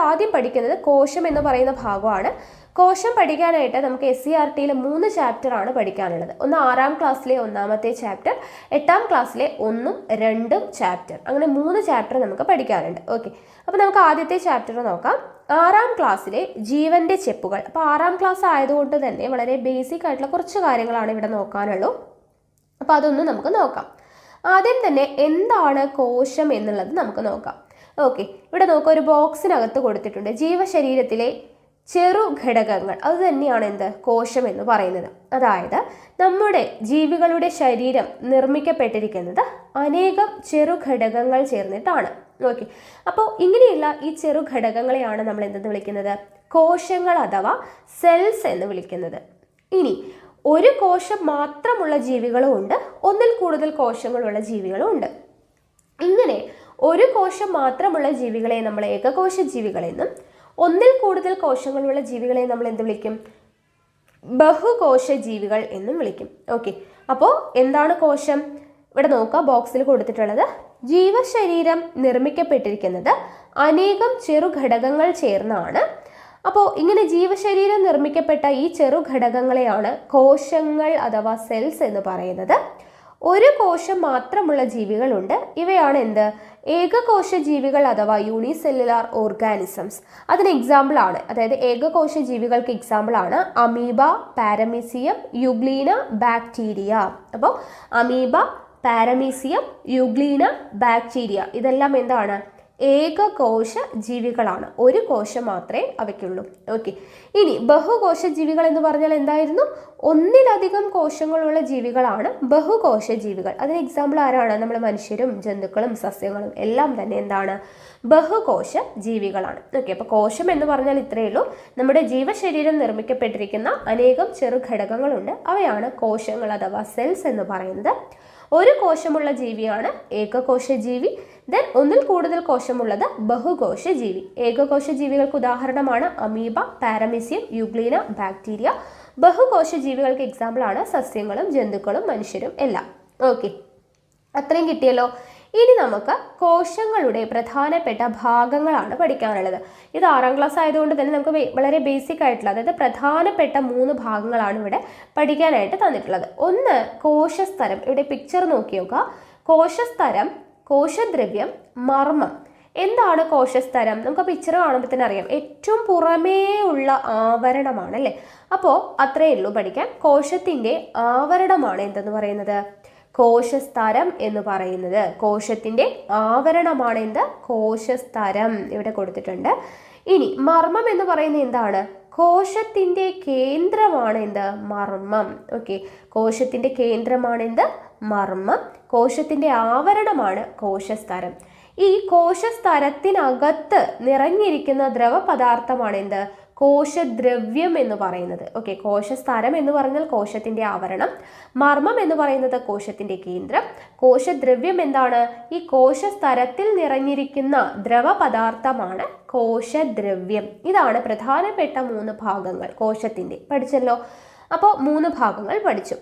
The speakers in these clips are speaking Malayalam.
ആദ്യം പഠിക്കുന്നത് കോശം എന്ന് പറയുന്ന ഭാഗമാണ്. കോശം പഠിക്കാനായിട്ട് നമുക്ക് SCERTയിൽ 3 ചാപ്റ്ററാണ് പഠിക്കാനുള്ളത്. ഒന്ന് 6ാം ക്ലാസ്സിലെ 1ാമത്തെ ചാപ്റ്റർ, 8ാം ക്ലാസ്സിലെ 1ഉം 2ഉം ചാപ്റ്റർ, അങ്ങനെ 3 ചാപ്റ്റർ നമുക്ക് പഠിക്കാനുണ്ട്. ഓക്കെ, അപ്പോൾ നമുക്ക് ആദ്യത്തെ ചാപ്റ്റർ നോക്കാം. 6ാം ക്ലാസ്സിലെ ജീവന്റെ ചെപ്പുകൾ. അപ്പോൾ 6ാം ക്ലാസ് ആയതുകൊണ്ട് തന്നെ വളരെ ബേസിക് ആയിട്ടുള്ള കുറച്ച് കാര്യങ്ങളാണ് ഇവിടെ നോക്കാനുള്ളൂ. അപ്പോൾ അതൊന്ന് നമുക്ക് നോക്കാം. ആദ്യം തന്നെ എന്താണ് കോശം എന്നുള്ളത് നമുക്ക് നോക്കാം. ഓക്കെ, ഇവിടെ നോക്കുക, ഒരു ബോക്സിനകത്ത് കൊടുത്തിട്ടുണ്ട് ജീവശരീരത്തിലെ ചെറു ഘടകങ്ങൾ. അത് തന്നെയാണ് എന്ത് കോശം എന്ന് പറയുന്നത്. അതായത് നമ്മുടെ ജീവികളുടെ ശരീരം നിർമ്മിക്കപ്പെട്ടിരിക്കുന്നത് അനേകം ചെറു ഘടകങ്ങൾ ചേർന്നിട്ടാണ്. ഓക്കെ, അപ്പോൾ ഇങ്ങനെയുള്ള ഈ ചെറു ഘടകങ്ങളെയാണ് നമ്മൾ എന്തെന്ന് വിളിക്കുന്നത്? കോശങ്ങൾ അഥവാ സെൽസ് എന്ന് വിളിക്കുന്നത്. ഇനി ഒരു കോശം മാത്രമുള്ള ജീവികളും ഉണ്ട്, ഒന്നിൽ കൂടുതൽ കോശങ്ങളുള്ള ജീവികളും ഉണ്ട്. ഇങ്ങനെ ഒരു കോശം മാത്രമുള്ള ജീവികളെ നമ്മൾ ഏകകോശ ജീവികളെന്നും ഒന്നിൽ കൂടുതൽ കോശങ്ങളുള്ള ജീവികളെ നമ്മൾ എന്ത് വിളിക്കും? ബഹുകോശ ജീവികൾ എന്നും വിളിക്കും. ഓക്കെ, അപ്പോൾ എന്താണ് കോശം? ഇവിടെ നോക്കുക, ബോക്സിൽ കൊടുത്തിട്ടുള്ളത് ജീവശരീരം നിർമ്മിക്കപ്പെട്ടിരിക്കുന്നത് അനേകം ചെറു ഘടകങ്ങൾ ചേർന്നാണ്. അപ്പോൾ ഇങ്ങനെ ജീവശരീരം നിർമ്മിക്കപ്പെട്ട ഈ ചെറു ഘടകങ്ങളെയാണ് കോശങ്ങൾ അഥവാ സെൽസ് എന്ന് പറയുന്നത്. ഒരു കോശം മാത്രമുള്ള ജീവികളുണ്ട്. ഇവയാണ് എന്ത്? ഏകകോശ ജീവികൾ അഥവാ യൂണിസെല്ലുലാർ ഓർഗാനിസംസ്. അതിന് എക്സാമ്പിൾ ആണ്, അതായത് ഏകകോശ ജീവികൾക്ക് എക്സാമ്പിൾ ആണ് അമീബ, പാരമീസിയം, യുഗ്ലീന, ബാക്ടീരിയ. അപ്പോൾ അമീബ, പാരമീസിയം, യുഗ്ലീന, ബാക്ടീരിയ ഇതെല്ലാം എന്താണ്? ഏകകോശ ജീവികളാണ്. ഒരു കോശം മാത്രമേ അവയ്ക്കുള്ളൂ. ഓക്കെ, ഇനി ബഹുകോശ ജീവികൾ എന്ന് പറഞ്ഞാൽ എന്തായിരുന്നു? ഒന്നിലധികം കോശങ്ങളുള്ള ജീവികളാണ് ബഹുകോശ ജീവികൾ. അതിന് എക്സാമ്പിൾ ആരാണ്? നമ്മൾ മനുഷ്യരും ജന്തുക്കളും സസ്യങ്ങളും എല്ലാം തന്നെ എന്താണ്? ബഹുകോശ ജീവികളാണ്. ഓക്കെ, അപ്പോൾ കോശം എന്ന് പറഞ്ഞാൽ ഇത്രയേ ഉള്ളൂ. നമ്മുടെ ജീവശരീരം നിർമ്മിക്കപ്പെട്ടിരിക്കുന്ന അനേകം ചെറു ഘടകങ്ങളുണ്ട്, അവയാണ് കോശങ്ങൾ അഥവാ സെൽസ് എന്ന് പറയുന്നത്. ഒരു കോശമുള്ള ജീവിയാണ് ഏകകോശ ജീവി. ദെൻ ഒന്നിൽ കൂടുതൽ കോശമുള്ളത് ബഹുകോശ ജീവി. ഏകകോശ ജീവികൾക്ക് ഉദാഹരണമാണ് അമീബ, പാരമീസിയം, യുഗ്ലീന, ബാക്ടീരിയ. ബഹുകോശ ജീവികൾക്ക് എക്സാമ്പിൾ ആണ് സസ്യങ്ങളും ജന്തുക്കളും മനുഷ്യരും എല്ലാം. ഓക്കെ, അത്രയും കിട്ടിയല്ലോ. ഇനി നമുക്ക് കോശങ്ങളുടെ പ്രധാനപ്പെട്ട ഭാഗങ്ങളാണ് പഠിക്കാനുള്ളത്. ഇത് 6ാം ക്ലാസ് ആയതുകൊണ്ട് തന്നെ നമുക്ക് വളരെ ബേസിക് ആയിട്ടുള്ള, അതായത് പ്രധാനപ്പെട്ട 3 ഭാഗങ്ങളാണ് ഇവിടെ പഠിക്കാനായിട്ട് തന്നിട്ടുള്ളത്. ഒന്ന് കോശസ്തരം. ഇവിടെ പിക്ചർ നോക്കി നോക്കുക. കോശസ്തരം, കോശദ്രവ്യം, മർമ്മം. എന്താണ് കോശസ്തരം? നമുക്ക് പിക്ചർ കാണുമ്പോൾ തന്നെ അറിയാം, ഏറ്റവും പുറമേ ഉള്ള ആവരണമാണ് അല്ലേ. അപ്പോൾ അത്രയേ ഉള്ളൂ പഠിക്കാൻ. കോശത്തിൻ്റെ ആവരണമാണ് എന്തെന്ന് പറയുന്നത്? കോശസ്തരം എന്ന് പറയുന്നത്. കോശത്തിൻ്റെ ആവരണമാണ് എന്ത്? കോശസ്തരം ഇവിടെ കൊടുത്തിട്ടുണ്ട്. ഇനി മർമ്മം എന്ന് പറയുന്നത് എന്താണ്? കോശത്തിൻ്റെ കേന്ദ്രമാണ് എന്ത്? മർമ്മം. ഓക്കെ, കോശത്തിൻ്റെ കേന്ദ്രമാണ് എന്ത്? മർമ്മം. കോശത്തിൻ്റെ ആവരണമാണ് കോശസ്തരം. ഈ കോശസ്തരത്തിനകത്ത് നിറഞ്ഞിരിക്കുന്ന ദ്രവപദാർത്ഥമാണ് എന്ത്? കോശദ്രവ്യം എന്ന് പറയുന്നത്. ഓക്കെ, കോശസ്തരം എന്ന് പറഞ്ഞാൽ കോശത്തിൻ്റെ ആവരണം, മർമ്മം എന്ന് പറയുന്നത് കോശത്തിൻ്റെ കേന്ദ്രം, കോശദ്രവ്യം എന്താണ്? ഈ കോശസ്തരത്തിൽ നിറഞ്ഞിരിക്കുന്ന ദ്രവപദാർത്ഥമാണ് കോശദ്രവ്യം. ഇതാണ് പ്രധാനപ്പെട്ട 3 ഭാഗങ്ങൾ കോശത്തിൻ്റെ. പഠിച്ചല്ലോ. അപ്പോൾ 3 ഭാഗങ്ങൾ പഠിച്ചു.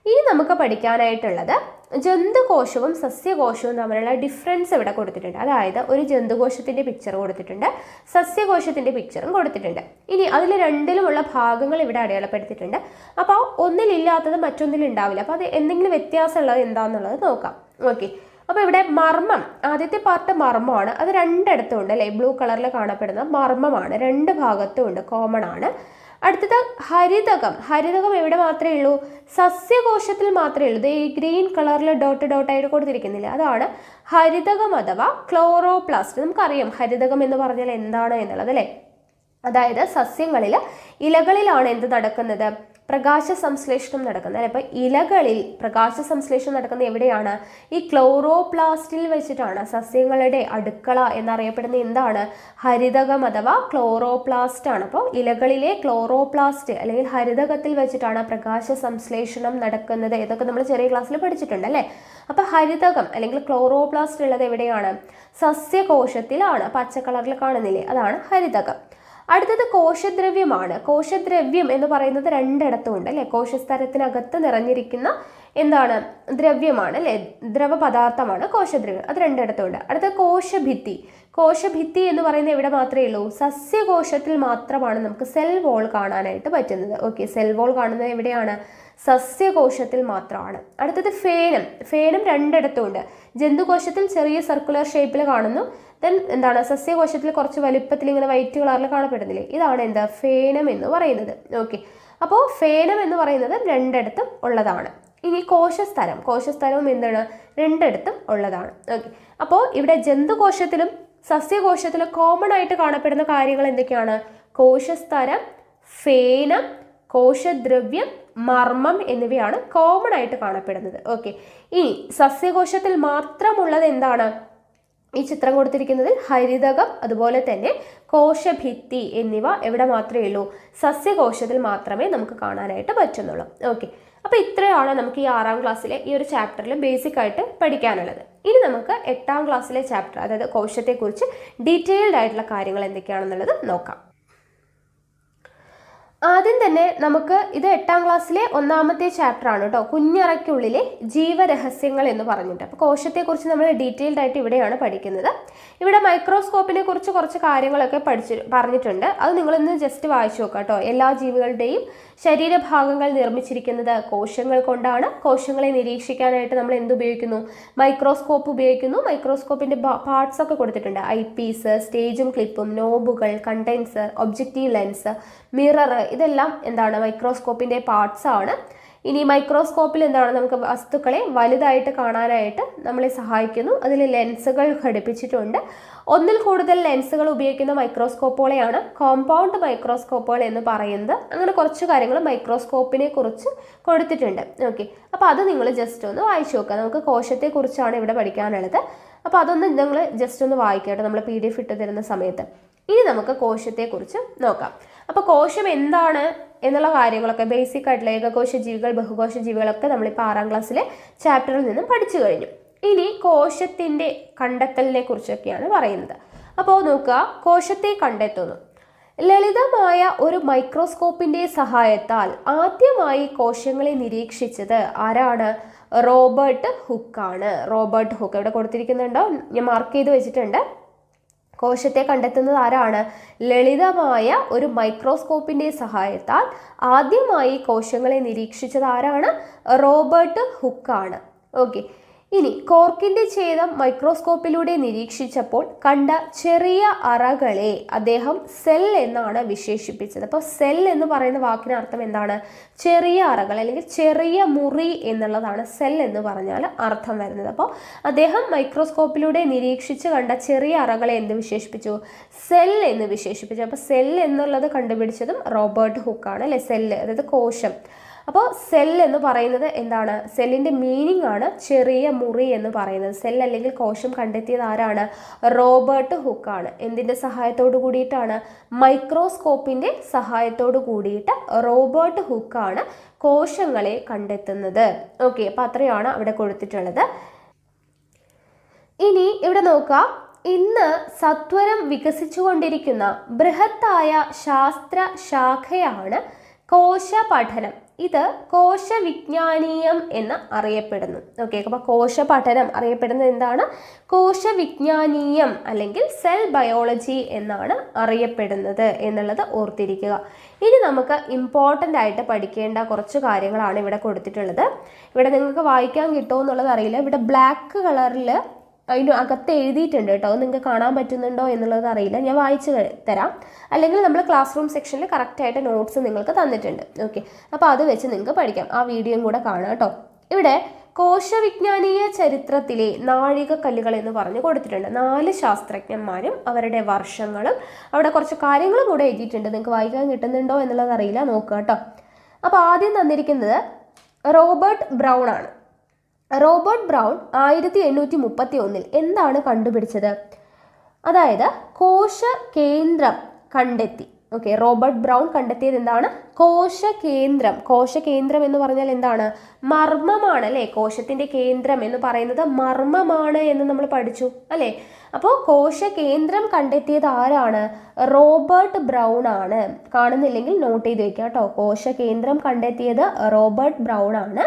ഇനി നമുക്ക് പഠിക്കാനായിട്ടുള്ളത് ജന്തുകോശവും സസ്യകോശവും തമ്മിലുള്ള ഡിഫറൻസ് ഇവിടെ കൊടുത്തിട്ടുണ്ട്. അതായത് ഒരു ജന്തുകോശത്തിൻ്റെ പിക്ചർ കൊടുത്തിട്ടുണ്ട്, സസ്യകോശത്തിൻ്റെ പിക്ചറും കൊടുത്തിട്ടുണ്ട്. ഇനി അതിൽ രണ്ടിലുമുള്ള ഭാഗങ്ങൾ ഇവിടെ അടയാളപ്പെടുത്തിയിട്ടുണ്ട്. അപ്പോൾ ഒന്നിലില്ലാത്തത് മറ്റൊന്നിൽ ഉണ്ടാവില്ല. അപ്പോൾ അത് എന്തെങ്കിലും വ്യത്യാസമുള്ളത് എന്താണെന്നുള്ളത് നോക്കാം. ഓക്കെ, അപ്പോൾ ഇവിടെ മർമ്മം, ആദ്യത്തെ പാർട്ട് മർമ്മമാണ്. അത് രണ്ടിടത്തും ഉണ്ട് അല്ലേ. ബ്ലൂ കളറിൽ കാണപ്പെടുന്ന മർമ്മമാണ്, 2 ഭാഗത്തും ഉണ്ട്, കോമൺ ആണ്. അടുത്തത് ഹരിതകം. ഹരിതകം എവിടെ മാത്രമേ ഉള്ളൂ? സസ്യകോശത്തിൽ മാത്രമേ ഉള്ളൂ. ഈ ഗ്രീൻ കളറിൽ ഡോട്ട് ഡോട്ടായിട്ട് കൊടുത്തിരിക്കുന്നില്ല, അതാണ് ഹരിതകം അഥവാ ക്ലോറോപ്ലാസ്റ്റ്. നമുക്കറിയാം ഹരിതകം എന്ന് പറഞ്ഞാൽ എന്താണ് എന്നുള്ളത് അല്ലേ. അതായത് സസ്യങ്ങളിൽ ഇലകളിലാണ് എന്ത് നടക്കുന്നത്? പ്രകാശ സംശ്ലേഷണം നടക്കുന്നത് അല്ലെ. അപ്പോൾ ഇലകളിൽ പ്രകാശ സംശ്ലേഷണം നടക്കുന്നത് എവിടെയാണ്? ഈ ക്ലോറോപ്ലാസ്റ്റിൽ വെച്ചിട്ടാണ്. സസ്യങ്ങളുടെ അടുക്കള എന്നറിയപ്പെടുന്ന എന്താണ്? ഹരിതകം അഥവാ ക്ലോറോപ്ലാസ്റ്റ് ആണ്. അപ്പോൾ ഇലകളിലെ ക്ലോറോപ്ലാസ്റ്റ് അല്ലെങ്കിൽ ഹരിതകത്തിൽ വെച്ചിട്ടാണ് പ്രകാശ സംശ്ലേഷണം നടക്കുന്നത്. ഇതൊക്കെ നമ്മൾ ചെറിയ ക്ലാസ്സിൽ പഠിച്ചിട്ടുണ്ട് അല്ലേ. അപ്പോൾ ഹരിതകം അല്ലെങ്കിൽ ക്ലോറോപ്ലാസ്റ്റ് ഉള്ളത് എവിടെയാണ്? സസ്യകോശത്തിലാണ്. പച്ച കളറിൽ കാണുന്നില്ലേ, അതാണ് ഹരിതകം. അടുത്തത് കോശദ്രവ്യമാണ്. കോശദ്രവ്യം എന്ന് പറയുന്നത് രണ്ടിടത്തും ഉണ്ട് അല്ലേ. കോശസ്തരത്തിനകത്ത് നിറഞ്ഞിരിക്കുന്ന എന്താണ്, ദ്രവ്യമാണ് അല്ലേ, ദ്രവപദാർത്ഥമാണ് കോശദ്രവ്യം. അത് രണ്ടിടത്തുണ്ട്. അടുത്ത കോശഭിത്തി. കോശഭിത്തി എന്ന് പറയുന്നത് എവിടെ മാത്രമേ ഉള്ളൂ, സസ്യകോശത്തിൽ മാത്രമാണ് നമുക്ക് സെൽ വോൾ കാണാനായിട്ട് പറ്റുന്നത്. ഓക്കെ, സെൽ വോൾ കാണുന്നത് എവിടെയാണ്, സസ്യകോശത്തിൽ മാത്രമാണ്. അടുത്തത് ഫേനം. ഫേനം രണ്ടിടത്തുണ്ട്. ജന്തുകോശത്തിൽ ചെറിയ സർക്കുലർ ഷേപ്പിൽ കാണുന്നു. ദെൻ എന്താണ്, സസ്യകോശത്തിൽ കുറച്ച് വലിപ്പത്തിൽ ഇങ്ങനെ വൈറ്റ് കളറിൽ കാണപ്പെടുന്നില്ലേ, ഇതാണ് എന്താ, ഫേനം എന്ന് പറയുന്നത്. ഓക്കെ, അപ്പോൾ ഫേനം എന്ന് പറയുന്നത് രണ്ടിടത്തും ഉള്ളതാണ്. ഇനി കോശസ്ഥലം. കോശസ്ഥലവും എന്താണ്, രണ്ടിടത്തും ഉള്ളതാണ്. ഓക്കെ, അപ്പോൾ ഇവിടെ ജന്തുകോശത്തിലും സസ്യകോശത്തിലും കോമൺ ആയിട്ട് കാണപ്പെടുന്ന കാര്യങ്ങൾ എന്തൊക്കെയാണ്, കോശസ്ഥലം, ഫേനം, കോശദ്രവ്യം, മർമ്മം എന്നിവയാണ് കോമൺ ആയിട്ട് കാണപ്പെടുന്നത്. ഓക്കെ, ഇനി സസ്യകോശത്തിൽ മാത്രമുള്ളത് എന്താണ്, ഈ ചിത്രം കൊടുത്തിരിക്കുന്നതിൽ ഹരിതകം അതുപോലെ തന്നെ കോശഭിത്തി എന്നിവ എവിടെ മാത്രമേ ഉള്ളൂ, സസ്യകോശത്തിൽ മാത്രമേ നമുക്ക് കാണാനായിട്ട് പറ്റുന്നുള്ളൂ. ഓക്കെ, അപ്പോൾ ഇത്രയാണ് നമുക്ക് ഈ 6ാം ക്ലാസ്സിലെ ഈ ഒരു ചാപ്റ്ററിൽ ബേസിക് ആയിട്ട് പഠിക്കാനുള്ളത്. ഇനി നമുക്ക് 8ാം ക്ലാസ്സിലെ ചാപ്റ്റർ, അതായത് കോശത്തെക്കുറിച്ച് ഡീറ്റെയിൽഡ് ആയിട്ടുള്ള കാര്യങ്ങൾ എന്തൊക്കെയാണെന്നുള്ളത് നോക്കാം. ആദ്യം തന്നെ നമുക്ക് ഇത് 8ാം ക്ലാസ്സിലെ 1ാമത്തെ ചാപ്റ്റർ ആണ് കേട്ടോ, കുഞ്ഞറയ്ക്കുള്ളിലെ ജീവരഹസ്യങ്ങൾ എന്ന് പറഞ്ഞിട്ട്. അപ്പോൾ കോശത്തെക്കുറിച്ച് നമ്മൾ ഡീറ്റെയിൽഡ് ആയിട്ട് ഇവിടെയാണ് പഠിക്കുന്നത്. ഇവിടെ മൈക്രോസ്കോപ്പിനെ കുറിച്ച് കുറച്ച് കാര്യങ്ങളൊക്കെ പറഞ്ഞിട്ടുണ്ട്. അത് നിങ്ങളിന്ന് ജസ്റ്റ് വായിച്ചു നോക്കാം കേട്ടോ. എല്ലാ ജീവികളുടെയും ശരീരഭാഗങ്ങൾ നിർമ്മിച്ചിരിക്കുന്നത് കോശങ്ങൾ കൊണ്ടാണ്. കോശങ്ങളെ നിരീക്ഷിക്കാനായിട്ട് നമ്മൾ എന്തുപയോഗിക്കുന്നു, മൈക്രോസ്കോപ്പ് ഉപയോഗിക്കുന്നു. മൈക്രോസ്കോപ്പിന്റെ പാർട്സ് ഒക്കെ കൊടുത്തിട്ടുണ്ട്. ഐ പീസ്, സ്റ്റേജും ക്ലിപ്പും, നോബുകൾ, കണ്ടൻസർ, ഒബ്ജക്റ്റീവ് ലെൻസ്, മിറർ, ഇതെല്ലാം എന്താണ്, മൈക്രോസ്കോപ്പിന്റെ പാർട്സ് ആണ്. ഇനി മൈക്രോസ്കോപ്പിൽ എന്താണ്, നമുക്ക് വസ്തുക്കളെ വലുതായിട്ട് കാണാനായിട്ട് നമ്മളെ സഹായിക്കുന്നു. അതിൽ ലെൻസുകൾ ഘടിപ്പിച്ചിട്ടുണ്ട്. ഒന്നിൽ കൂടുതൽ ലെൻസുകൾ ഉപയോഗിക്കുന്ന മൈക്രോസ്കോപ്പുകളെയാണ് കോമ്പൗണ്ട് മൈക്രോസ്കോപ്പുകൾ എന്ന് പറയുന്നത്. അങ്ങനെ കുറച്ച് കാര്യങ്ങൾ മൈക്രോസ്കോപ്പിനെ കുറിച്ച് കൊടുത്തിട്ടുണ്ട്. ഓക്കെ, അപ്പോൾ അത് നിങ്ങൾ ജസ്റ്റ് ഒന്ന് വായിച്ചു നോക്കുക. നമുക്ക് കോശത്തെക്കുറിച്ചാണ് ഇവിടെ പഠിക്കാനുള്ളത്. അപ്പോൾ അതൊന്ന് നിങ്ങൾ ജസ്റ്റ് ഒന്ന് വായിക്കട്ടെ, നമ്മൾ PDF ഇട്ട് തരുന്ന സമയത്ത്. ഇനി നമുക്ക് കോശത്തെക്കുറിച്ച് നോക്കാം. അപ്പോൾ കോശം എന്താണ് എന്നുള്ള കാര്യങ്ങളൊക്കെ ബേസിക് ആയിട്ടുള്ള ഏകകോശ ജീവികൾ, ബഹുകോശ ജീവികളൊക്കെ നമ്മളിപ്പോൾ 6ാം ക്ലാസ്സിലെ ചാപ്റ്ററിൽ നിന്നും പഠിച്ചു കഴിഞ്ഞു. ഇനി കോശത്തിൻ്റെ കണ്ടെത്തലിനെ കുറിച്ചൊക്കെയാണ് പറയുന്നത്. അപ്പോൾ നോക്കുക, കോശത്തെ കണ്ടെത്തുന്നു. ലളിതമായ ഒരു മൈക്രോസ്കോപ്പിന്റെ സഹായത്താൽ ആദ്യമായി കോശങ്ങളെ നിരീക്ഷിച്ചത് ആരാണ്, റോബർട്ട് ഹുക്കാണ്. റോബർട്ട് ഹുക്ക് ഇവിടെ കൊടുത്തിരിക്കുന്നുണ്ടോ, ഞാൻ മാർക്ക് ചെയ്ത് വെച്ചിട്ടുണ്ട്. കോശത്തെ കണ്ടെത്തുന്നത് ആരാണ്, ലളിതമായ ഒരു മൈക്രോസ്കോപ്പിന്റെ സഹായത്താൽ ആദ്യമായി കോശങ്ങളെ നിരീക്ഷിച്ചത് ആരാണ്, റോബർട്ട് ഹുക്കാണ്. ഓക്കെ, ഇനി കോർക്കിന്റെ ഛേദം മൈക്രോസ്കോപ്പിലൂടെ നിരീക്ഷിച്ചപ്പോൾ കണ്ട ചെറിയ അറകളെ അദ്ദേഹം സെൽ എന്നാണ് വിശേഷിപ്പിച്ചത്. അപ്പോൾ സെൽ എന്ന് പറയുന്ന വാക്കിന് അർത്ഥം എന്താണ്, ചെറിയ അറകൾ അല്ലെങ്കിൽ ചെറിയ മുറി എന്നുള്ളതാണ് സെൽ എന്ന് പറഞ്ഞാൽ അർത്ഥം വരുന്നത്. അപ്പോൾ അദ്ദേഹം മൈക്രോസ്കോപ്പിലൂടെ നിരീക്ഷിച്ച് കണ്ട ചെറിയ അറകളെ എന്ത് വിശേഷിപ്പിച്ചു, സെൽ എന്ന് വിശേഷിപ്പിച്ചു. അപ്പോൾ സെൽ എന്നുള്ളത് കണ്ടുപിടിച്ചതും റോബർട്ട് ഹുക്കാണ് അല്ലെ, സെല്ല് അതായത് കോശം. അപ്പോൾ സെൽ എന്ന് പറയുന്നത് എന്താണ്, സെല്ലിൻ്റെ മീനിങ് ആണ് ചെറിയ മുറി എന്ന് പറയുന്നത്. സെൽ അല്ലെങ്കിൽ കോശം കണ്ടെത്തിയത് ആരാണ്, റോബർട്ട് ഹുക്കാണ്. എന്തിൻ്റെ സഹായത്തോടു കൂടിയിട്ടാണ്, മൈക്രോസ്കോപ്പിൻ്റെ സഹായത്തോടു കൂടിയിട്ട് റോബർട്ട് ഹുക്കാണ് കോശങ്ങളെ കണ്ടെത്തുന്നത്. ഓക്കെ, അപ്പോൾ അത്രയാണ് അവിടെ കൊടുത്തിട്ടുള്ളത്. ഇനി ഇവിടെ നോക്കുക, ഇന്ന് സത്വരം വികസിച്ചുകൊണ്ടിരിക്കുന്ന ബൃഹത്തായ ശാസ്ത്ര ശാഖയാണ് കോശ പഠനം. ഇത് കോശവിജ്ഞാനീയം എന്ന് അറിയപ്പെടുന്നു. ഓക്കെ, അപ്പോൾ കോശ പഠനം അറിയപ്പെടുന്നത് എന്താണ്, കോശവിജ്ഞാനീയം അല്ലെങ്കിൽ സെൽ ബയോളജി എന്നാണ് അറിയപ്പെടുന്നത് എന്നുള്ളത് ഓർത്തിരിക്കുക. ഇനി നമുക്ക് ഇമ്പോർട്ടൻ്റ് ആയിട്ട് പഠിക്കേണ്ട കുറച്ച് കാര്യങ്ങളാണ് ഇവിടെ കൊടുത്തിട്ടുള്ളത്. ഇവിടെ നിങ്ങൾക്ക് വായിക്കാൻ കിട്ടുമോ എന്നുള്ളത് അറിയില്ല. ഇവിടെ ബ്ലാക്ക് കളറിൽ അതിന് അകത്ത് എഴുതിയിട്ടുണ്ട് കേട്ടോ. അത് നിങ്ങൾക്ക് കാണാൻ പറ്റുന്നുണ്ടോ എന്നുള്ളത് അറിയില്ല, ഞാൻ വായിച്ച് തരാം. അല്ലെങ്കിൽ നമ്മൾ ക്ലാസ് റൂം സെക്ഷനിൽ കറക്റ്റായിട്ട് നോട്ട്സ് നിങ്ങൾക്ക് തന്നിട്ടുണ്ട്. ഓക്കെ, അപ്പോൾ അത് വെച്ച് നിങ്ങൾക്ക് പഠിക്കാം. ആ വീഡിയോയും കൂടെ കാണാം കേട്ടോ. ഇവിടെ കോശവിജ്ഞാനീയ ചരിത്രത്തിലെ നാഴികക്കല്ലുകൾ എന്ന് പറഞ്ഞ് കൊടുത്തിട്ടുണ്ട്. 4 ശാസ്ത്രജ്ഞന്മാരും അവരുടെ വർഷങ്ങളും അവിടെ കുറച്ച് കാര്യങ്ങളും കൂടെ എഴുതിയിട്ടുണ്ട്. നിങ്ങൾക്ക് വായിക്കാൻ കിട്ടുന്നുണ്ടോ എന്നുള്ളത് അറിയില്ല, നോക്കുക കേട്ടോ. അപ്പോൾ ആദ്യം തന്നിരിക്കുന്നത് റോബർട്ട് ബ്രൗൺ ആണ്. റോബർട്ട് ബ്രൗൺ 1831 എന്താണ് കണ്ടുപിടിച്ചത്, അതായത് കോശ കേന്ദ്രം കണ്ടെത്തി. ഓക്കെ, റോബർട്ട് ബ്രൗൺ കണ്ടെത്തിയത് എന്താണ്, കോശകേന്ദ്രം. കോശകേന്ദ്രം എന്ന് പറഞ്ഞാൽ എന്താണ്, മർമ്മമാണ് അല്ലേ. കോശത്തിന്റെ കേന്ദ്രം എന്ന് പറയുന്നത് മർമ്മമാണ് എന്ന് നമ്മൾ പഠിച്ചു അല്ലേ. അപ്പോൾ കോശകേന്ദ്രം കണ്ടെത്തിയത് ആരാണ്? റോബർട്ട് ബ്രൗൺ ആണ്. കാണുന്നില്ലെങ്കിൽ നോട്ട് ചെയ്ത് വെക്കുക കേട്ടോ. കോശകേന്ദ്രം കണ്ടെത്തിയത് റോബർട്ട് ബ്രൗൺ ആണ്.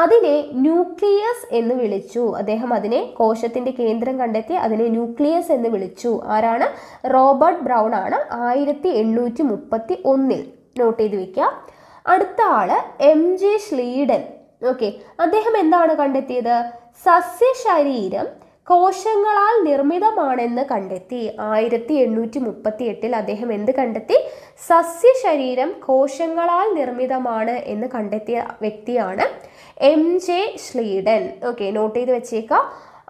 അതിനെ ന്യൂക്ലിയസ് എന്ന് വിളിച്ചു. അദ്ദേഹം അതിനെ, കോശത്തിന്റെ കേന്ദ്രം കണ്ടെത്തി അതിനെ ന്യൂക്ലിയസ് എന്ന് വിളിച്ചു. ആരാണ്? റോബർട്ട് ബ്രൗൺ ആണ്. 1831 നോട്ട് ചെയ്ത് വെക്കുക. അടുത്ത ആള് MJ ശ്ലീഡൻ. ഓക്കെ, അദ്ദേഹം എന്താണ് കണ്ടെത്തിയത്? സസ്യശരീരം കോശങ്ങളാൽ നിർമ്മിതമാണെന്ന് കണ്ടെത്തി. 1838 അദ്ദേഹം എന്ത് കണ്ടെത്തി? സസ്യശരീരം കോശങ്ങളാൽ നിർമ്മിതമാണ് എന്ന് കണ്ടെത്തിയ വ്യക്തിയാണ് MJ ശ്ലീഡൻ. ഓക്കെ, നോട്ട് ചെയ്ത് വെച്ചേക്കാം.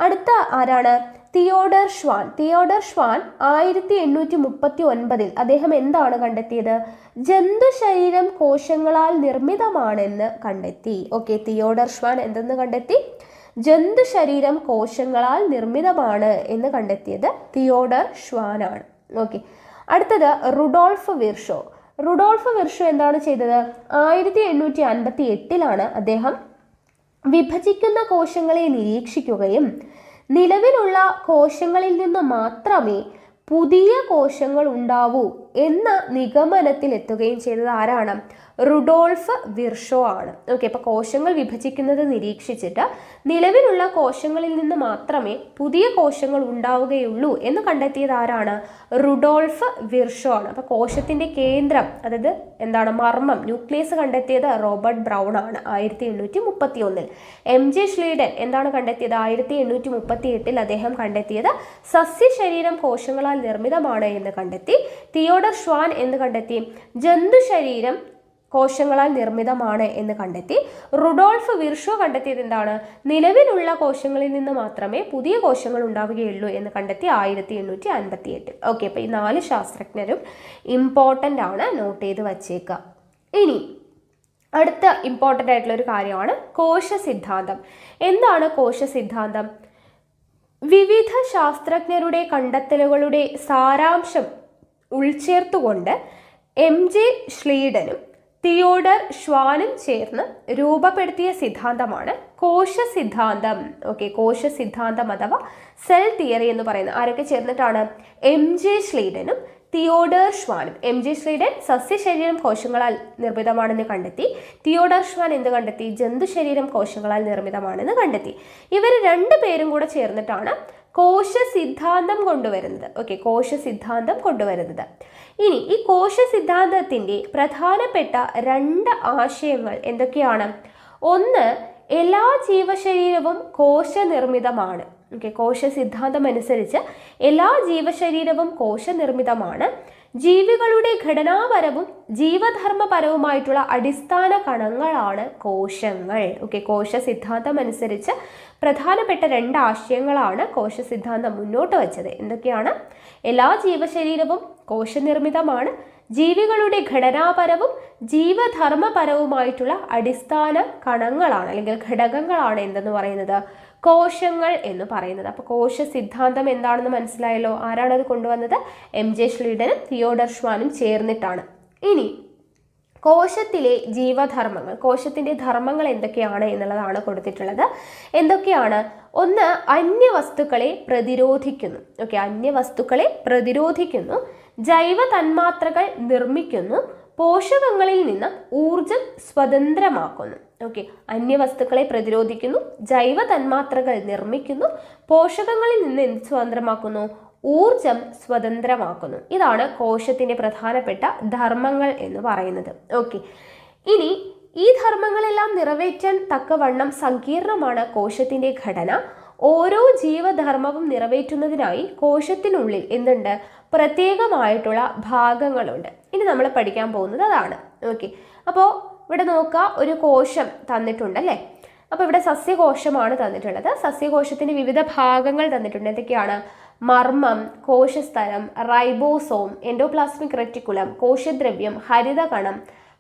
അടുത്ത ആരാണ്? Theodore Schwann. തിയോഡർ ഷ്വാൻ 1839 അദ്ദേഹം എന്താണ് കണ്ടെത്തിയത്? ജന്തുശരീരം കോശങ്ങളാൽ നിർമ്മിതമാണെന്ന് കണ്ടെത്തി. ഓക്കെ, തിയോഡർ ഷ്വാൻ എന്തെന്ന് കണ്ടെത്തി? ജന്തുശരീരം കോശങ്ങളാൽ നിർമ്മിതമാണ് എന്ന് കണ്ടെത്തിയത് തിയോഡർ ഷ്വാൻ ആണ്. ഓക്കെ, അടുത്തത് റുഡോൾഫ് വിർഷോ. റുഡോൾഫ് വിർഷോ എന്താണ് ചെയ്തത്? 1858 അദ്ദേഹം വിഭജിക്കുന്ന കോശങ്ങളെ നിരീക്ഷിക്കുകയും നിലവിലുള്ള കോശങ്ങളിൽ നിന്ന് മാത്രമേ പുതിയ കോശങ്ങൾ ഉണ്ടാവൂ എന്ന നിഗമനത്തിൽ എത്തുകയും ചെയ്തത് ആരാണ്? റുഡോൾഫ് വിർഷോ ആണ്. ഓക്കെ, അപ്പോൾ കോശങ്ങൾ വിഭജിക്കുന്നത് നിരീക്ഷിച്ചിട്ട് നിലവിലുള്ള കോശങ്ങളിൽ നിന്ന് മാത്രമേ പുതിയ കോശങ്ങൾ ഉണ്ടാവുകയുള്ളൂ എന്ന് കണ്ടെത്തിയത് ആരാണ്? റുഡോൾഫ് വിർഷോ ആണ്. അപ്പോൾ കോശത്തിന്റെ കേന്ദ്രം, അതായത് എന്താണ്, മർമ്മം, ന്യൂക്ലിയസ് കണ്ടെത്തിയത് റോബർട്ട് ബ്രൗൺ ആണ് 1831. MJ ശ്ലീഡൻ എന്താണ് കണ്ടെത്തിയത്? 1838 അദ്ദേഹം കണ്ടെത്തിയത് സസ്യശരീരം കോശങ്ങളാൽ നിർമ്മിതമാണ് എന്ന് കണ്ടെത്തി. തിയോഡർ ഷ്വാൻ എന്ന് കണ്ടെത്തി? ജന്തുശരീരം കോശങ്ങളാൽ നിർമ്മിതമാണ് എന്ന് കണ്ടെത്തി. റുഡോൾഫ് വിർഷോ കണ്ടെത്തിയത് എന്താണ്? നിലവിലുള്ള കോശങ്ങളിൽ നിന്ന് മാത്രമേ പുതിയ കോശങ്ങൾ ഉണ്ടാവുകയുള്ളൂ എന്ന് കണ്ടെത്തി 1858. ഓക്കെ, അപ്പോൾ ഈ 4 ശാസ്ത്രജ്ഞരും ഇമ്പോർട്ടൻ്റ് ആണ്, നോട്ട് ചെയ്ത് വച്ചേക്കുക. ഇനി അടുത്ത ഇമ്പോർട്ടൻ്റ് ആയിട്ടുള്ള ഒരു കാര്യമാണ് കോശ സിദ്ധാന്തം. എന്താണ് കോശ സിദ്ധാന്തം? വിവിധ ശാസ്ത്രജ്ഞരുടെ കണ്ടെത്തലുകളുടെ സാരാംശം ഉൾച്ചേർത്തുകൊണ്ട് MJ ശ്ലീഡനും തിയോഡർ ഷ്വാനും ചേർന്ന് രൂപപ്പെടുത്തിയ സിദ്ധാന്തമാണ് കോശ സിദ്ധാന്തം. ഓക്കെ, കോശ സിദ്ധാന്തം അഥവാ സെൽ തിയറി എന്ന് പറയുന്നത് ആരൊക്കെ ചേർന്നിട്ടാണ്? MJ ശ്ലീഡനും തിയോഡർ ഷ്വാനും. MJ ശ്ലീഡൻ സസ്യശരീരം കോശങ്ങളാൽ നിർമ്മിതമാണെന്ന് കണ്ടെത്തി. തിയോഡർ ഷ്വാൻ എന്ത് കണ്ടെത്തി? ജന്തുശരീരം കോശങ്ങളാൽ നിർമ്മിതമാണെന്ന് കണ്ടെത്തി. ഇവർ 2 പേരും കൂടെ ചേർന്നിട്ടാണ് കോശ സിദ്ധാന്തം കൊണ്ടുവരുന്നത്. ഓക്കെ, കോശ സിദ്ധാന്തം കൊണ്ടുവരുന്നത്. ഇനി ഈ കോശ സിദ്ധാന്തത്തിന്റെ പ്രധാനപ്പെട്ട 2 ആശയങ്ങൾ എന്തൊക്കെയാണ്? ഒന്ന്, എല്ലാ ജീവശരീരവും കോശനിർമ്മിതമാണ്. ഓക്കെ, കോശ സിദ്ധാന്തം അനുസരിച്ച് എല്ലാ ജീവശരീരവും കോശനിർമ്മിതമാണ്. ജീവികളുടെ ഘടനാപരവും ജീവധർമ്മപരവുമായിട്ടുള്ള അടിസ്ഥാന കണങ്ങളാണ് കോശങ്ങൾ. ഓക്കെ, കോശ സിദ്ധാന്തം അനുസരിച്ച് പ്രധാനപ്പെട്ട 2 ആശയങ്ങളാണ് കോശ സിദ്ധാന്തം മുന്നോട്ട് വച്ചത്. എന്തൊക്കെയാണ്? എല്ലാ ജീവശരീരവും കോശനിർമ്മിതമാണ്. ജീവികളുടെ ഘടനാപരവും ജീവധർമ്മപരവുമായിട്ടുള്ള അടിസ്ഥാന കണങ്ങളാണ് അല്ലെങ്കിൽ ഘടകങ്ങളാണ് എന്തെന്ന് പറയുന്നത്? കോശങ്ങൾ എന്ന് പറയുന്നത്. അപ്പോൾ കോശ സിദ്ധാന്തം എന്താണെന്ന് മനസ്സിലായല്ലോ. ആരാണത് കൊണ്ടുവന്നത്? MJ ശ്ലീഡനും തിയോഡർ ഷ്വാനും ചേർന്നിട്ടാണ്. ഇനി കോശത്തിലെ ജീവധർമ്മങ്ങൾ, കോശത്തിന്റെ ധർമ്മങ്ങൾ എന്തൊക്കെയാണ് എന്നുള്ളതാണ് കൊടുത്തിട്ടുള്ളത്. എന്തൊക്കെയാണ്? ഒന്ന്, അന്യവസ്തുക്കളെ പ്രതിരോധിക്കുന്നു. ഓക്കെ, അന്യവസ്തുക്കളെ പ്രതിരോധിക്കുന്നു. ജൈവ തന്മാത്രകൾ നിർമ്മിക്കുന്നു. പോഷകങ്ങളിൽ നിന്ന് ഊർജം സ്വതന്ത്രമാക്കുന്നു. ഓക്കെ, അന്യവസ്തുക്കളെ പ്രതിരോധിക്കുന്നു, ജൈവ തന്മാത്രകൾ നിർമ്മിക്കുന്നു, പോഷകങ്ങളിൽ നിന്ന് എന്ത് സ്വതന്ത്രമാക്കുന്നു? ഊർജം സ്വതന്ത്രമാക്കുന്നു. ഇതാണ് കോശത്തിന്റെ പ്രധാനപ്പെട്ട ധർമ്മങ്ങൾ എന്ന് പറയുന്നത്. ഓക്കെ, ഇനി ഈ ധർമ്മങ്ങളെല്ലാം നിറവേറ്റാൻ തക്കവണ്ണം സങ്കീർണമാണ് കോശത്തിന്റെ ഘടന. ഓരോ ജീവധർമ്മവും നിറവേറ്റുന്നതിനായി കോശത്തിനുള്ളിൽ എന്തുണ്ട്? പ്രത്യേകമായിട്ടുള്ള ഭാഗങ്ങളുണ്ട്. ഇനി നമ്മൾ പഠിക്കാൻ പോകുന്നത് അതാണ്. ഓക്കെ, അപ്പോൾ ഇവിടെ നോക്കുക, ഒരു കോശം തന്നിട്ടുണ്ടല്ലേ. അപ്പോൾ ഇവിടെ സസ്യകോശമാണ് തന്നിട്ടുള്ളത്. സസ്യകോശത്തിന് വിവിധ ഭാഗങ്ങൾ തന്നിട്ടുണ്ട്. എന്തൊക്കെയാണ്? മർമ്മം, കോശസ്തരം, റൈബോസോം, എൻഡോപ്ലാസ്മിക് റെറ്റിക്കുലം, കോശദ്രവ്യം, ഹരിതകണം,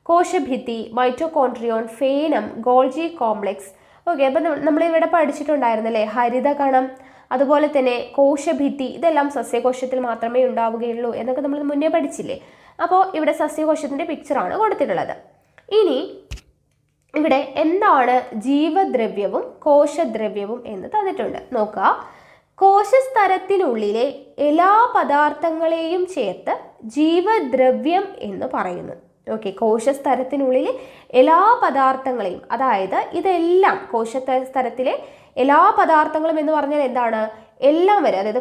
കോശഭിത്തി, മൈറ്റോകോൺട്രിയോൺ, ഫേനം, ഗോൾജി കോംപ്ലക്സ്. ഓക്കെ, അപ്പം നമ്മളിവിടെ പഠിച്ചിട്ടുണ്ടായിരുന്നല്ലേ ഹരിതകണം, അതുപോലെ തന്നെ കോശഭിത്തി. ഇതെല്ലാം സസ്യകോശത്തിൽ മാത്രമേ ഉണ്ടാവുകയുള്ളൂ എന്നൊക്കെ നമ്മൾ മുന്നേ പഠിച്ചില്ലേ. അപ്പോൾ ഇവിടെ സസ്യകോശത്തിൻ്റെ പിക്ചറാണ് കൊടുത്തിട്ടുള്ളത്. ഇനി ഇവിടെ എന്താണ് ജീവദ്രവ്യവും കോശദ്രവ്യവും എന്ന് തന്നിട്ടുണ്ട്. നോക്കുക, കോശസ്തരത്തിനുള്ളിലെ എല്ലാ പദാർത്ഥങ്ങളെയും ചേർത്ത് ജീവദ്രവ്യം എന്ന് പറയുന്നു. ഓക്കെ, കോശസ്തരത്തിനുള്ളിലെ എല്ലാ പദാർത്ഥങ്ങളെയും, അതായത് ഇതെല്ലാം കോശസ്തരത്തിലെ എല്ലാ പദാർത്ഥങ്ങളും എന്ന് പറഞ്ഞാൽ എന്താണ്? എല്ലാം വരെ, അതായത്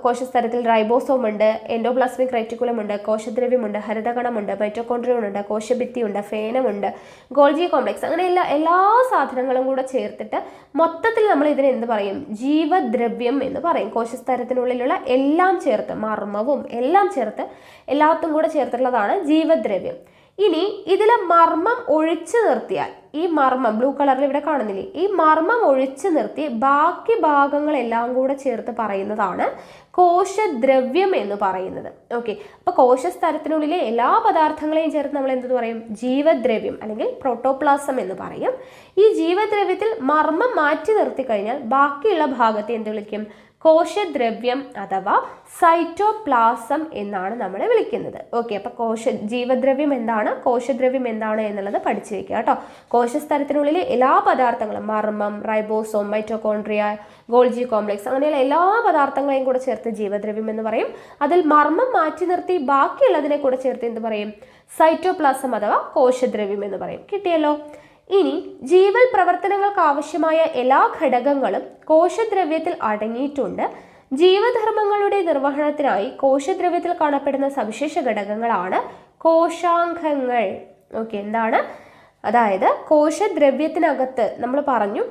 കോശസ്തരത്തിൽ റൈബോസോം ഉണ്ട്, എൻഡോപ്ലാസ്മിക് റെറ്റിക്കുലം ഉണ്ട്, കോശദ്രവ്യമുണ്ട്, ഹരിതകണമുണ്ട്, മൈറ്റോകോൺട്രിയ ഉണ്ട്, കോശഭിത്തിയുണ്ട്, ഫേനമുണ്ട്, ഗോൾജി കോംപ്ലക്സ്, അങ്ങനെ എല്ലാ സാധനങ്ങളും കൂടെ ചേർത്തിട്ട് മൊത്തത്തിൽ നമ്മൾ ഇതിനെ എന്ത് പറയും? ജീവദ്രവ്യം എന്ന് പറയും. കോശസ്തരത്തിനുള്ളിലുള്ള എല്ലാം ചേർത്ത്, മർമ്മവും എല്ലാം ചേർത്ത്, എല്ലാത്തും കൂടെ ചേർത്തുള്ളതാണ് ജീവദ്രവ്യം. ഇനി ഇതിലെ മർമ്മം ഒഴിച്ചു നിർത്തിയാൽ, ഈ മർമ്മം ബ്ലൂ കളറിൽ ഇവിടെ കാണുന്നില്ലേ, ഈ മർമ്മം ഒഴിച്ചു നിർത്തി ബാക്കി ഭാഗങ്ങളെല്ലാം കൂടെ ചേർത്ത് പറയുന്നതാണ് കോശദ്രവ്യം എന്ന് പറയുന്നത്. ഓക്കെ, അപ്പൊ കോശസ്തരത്തിനുള്ളിലെ എല്ലാ പദാർത്ഥങ്ങളെയും ചേർത്ത് നമ്മൾ എന്തെന്ന് പറയും? ജീവദ്രവ്യം അല്ലെങ്കിൽ പ്രോട്ടോപ്ലാസം എന്ന് പറയും. ഈ ജീവദ്രവ്യത്തിൽ മർമ്മം മാറ്റി നിർത്തി കഴിഞ്ഞാൽ ബാക്കിയുള്ള ഭാഗത്തെ എന്ത് വിളിക്കും? കോശദ്രവ്യം അഥവാ സൈറ്റോപ്ലാസം എന്നാണ് നമ്മൾ വിളിക്കുന്നത്. ഓക്കെ, അപ്പൊ ജീവദ്രവ്യം എന്താണ്, കോശദ്രവ്യം എന്താണ് എന്നുള്ളത് പഠിച്ചു വെക്കുക കേട്ടോ. കോശസ്തരത്തിനുള്ളിലെ എല്ലാ പദാർത്ഥങ്ങളും, മർമ്മം, റൈബോസോം, മൈറ്റോകോൺട്രിയ, ഗോൾജി കോംപ്ലക്സ്, അങ്ങനെയുള്ള എല്ലാ പദാർത്ഥങ്ങളെയും കൂടെ ചേർത്ത് ജീവദ്രവ്യം എന്ന് പറയും. അതിൽ മർമ്മം മാറ്റി നിർത്തി ബാക്കിയുള്ളതിനെ കൂടെ ചേർത്ത് എന്ത് പറയും? സൈറ്റോപ്ലാസം അഥവാ കോശദ്രവ്യം എന്ന് പറയും. കിട്ടിയല്ലോ. ഇനി ജീവൽ പ്രവർത്തനങ്ങൾക്ക് ആവശ്യമായ എല്ലാ ഘടകങ്ങളും കോശദ്രവ്യത്തിൽ അടങ്ങിയിട്ടുണ്ട്. ജീവധർമ്മങ്ങളുടെ നിർവഹണത്തിനായി കോശദ്രവ്യത്തിൽ കാണപ്പെടുന്ന സവിശേഷ ഘടകങ്ങളാണ് കോശാംഗങ്ങൾ. ഓക്കെ, എന്താണ്? അതായത് കോശദ്രവ്യത്തിനകത്ത് നമ്മൾ പറഞ്ഞു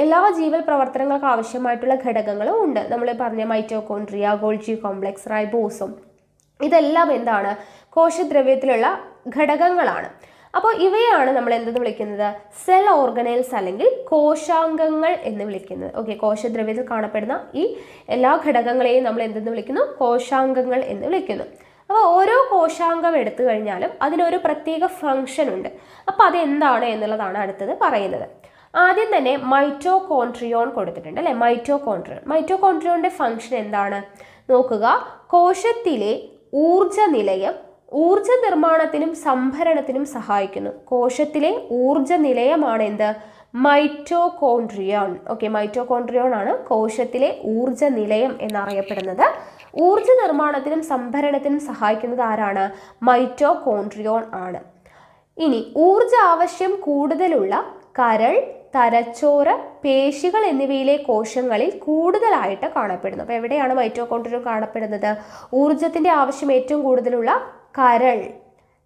എല്ലാ ജീവൽ പ്രവർത്തനങ്ങൾക്ക് ആവശ്യമായിട്ടുള്ള ഘടകങ്ങളും ഉണ്ട്. നമ്മൾ പറഞ്ഞ മൈറ്റോകോൺട്രിയ, ഗോൾജി കോംപ്ലക്സ്, റൈബോസോം, ഇതെല്ലാം എന്താണ്? കോശദ്രവ്യത്തിലുള്ള ഘടകങ്ങളാണ്. അപ്പോൾ ഇവയാണ് നമ്മൾ എന്തെന്ന് വിളിക്കുന്നത്? സെൽ ഓർഗനൽസ് അല്ലെങ്കിൽ കോശാംഗങ്ങൾ എന്ന് വിളിക്കുന്നത്. ഓക്കെ, കോശദ്രവ്യത്തിൽ കാണപ്പെടുന്ന ഈ എല്ലാ ഘടകങ്ങളെയും നമ്മൾ എന്തെന്ന് വിളിക്കുന്നു? കോശാംഗങ്ങൾ എന്ന് വിളിക്കുന്നു. അപ്പോൾ ഓരോ കോശാംഗം എടുത്തു കഴിഞ്ഞാലും അതിനൊരു പ്രത്യേക ഫംഗ്ഷൻ ഉണ്ട്. അപ്പോൾ അതെന്താണ് എന്നുള്ളതാണ് അടുത്തത് പറയുന്നത്. ആദ്യം തന്നെ മൈറ്റോകോൺട്രിയോൺ കൊടുത്തിട്ടുണ്ട് അല്ലേ? മൈറ്റോകോൺട്രിയോണിന്റെ ഫംഗ്ഷൻ എന്താണ് നോക്കുക. കോശത്തിലെ ഊർജ നിലയം ഊർജ നിർമ്മാണത്തിനും സംഭരണത്തിനും സഹായിക്കുന്നു. കോശത്തിലെ ഊർജ നിലയമാണ് എന്ത്? മൈറ്റോകോൺട്രിയോൺ. ഓക്കെ, മൈറ്റോകോൺട്രിയോൺ ആണ് കോശത്തിലെ ഊർജ നിലയം എന്നറിയപ്പെടുന്നത്. ഊർജ നിർമ്മാണത്തിനും സംഭരണത്തിനും സഹായിക്കുന്നത് ആരാണ്? മൈറ്റോകോൺട്രിയോൺ ആണ്. ഇനി ഊർജ ആവശ്യം കൂടുതലുള്ള കരൾ, തലച്ചോറ്, പേശികൾ എന്നിവയിലെ കോശങ്ങളിൽ കൂടുതലായിട്ട് കാണപ്പെടുന്നു. അപ്പോൾ എവിടെയാണ് മൈറ്റോകോൺട്രിയോൺ കാണപ്പെടുന്നത്? ഊർജത്തിന്റെ ആവശ്യം ഏറ്റവും കൂടുതലുള്ള കരൾ,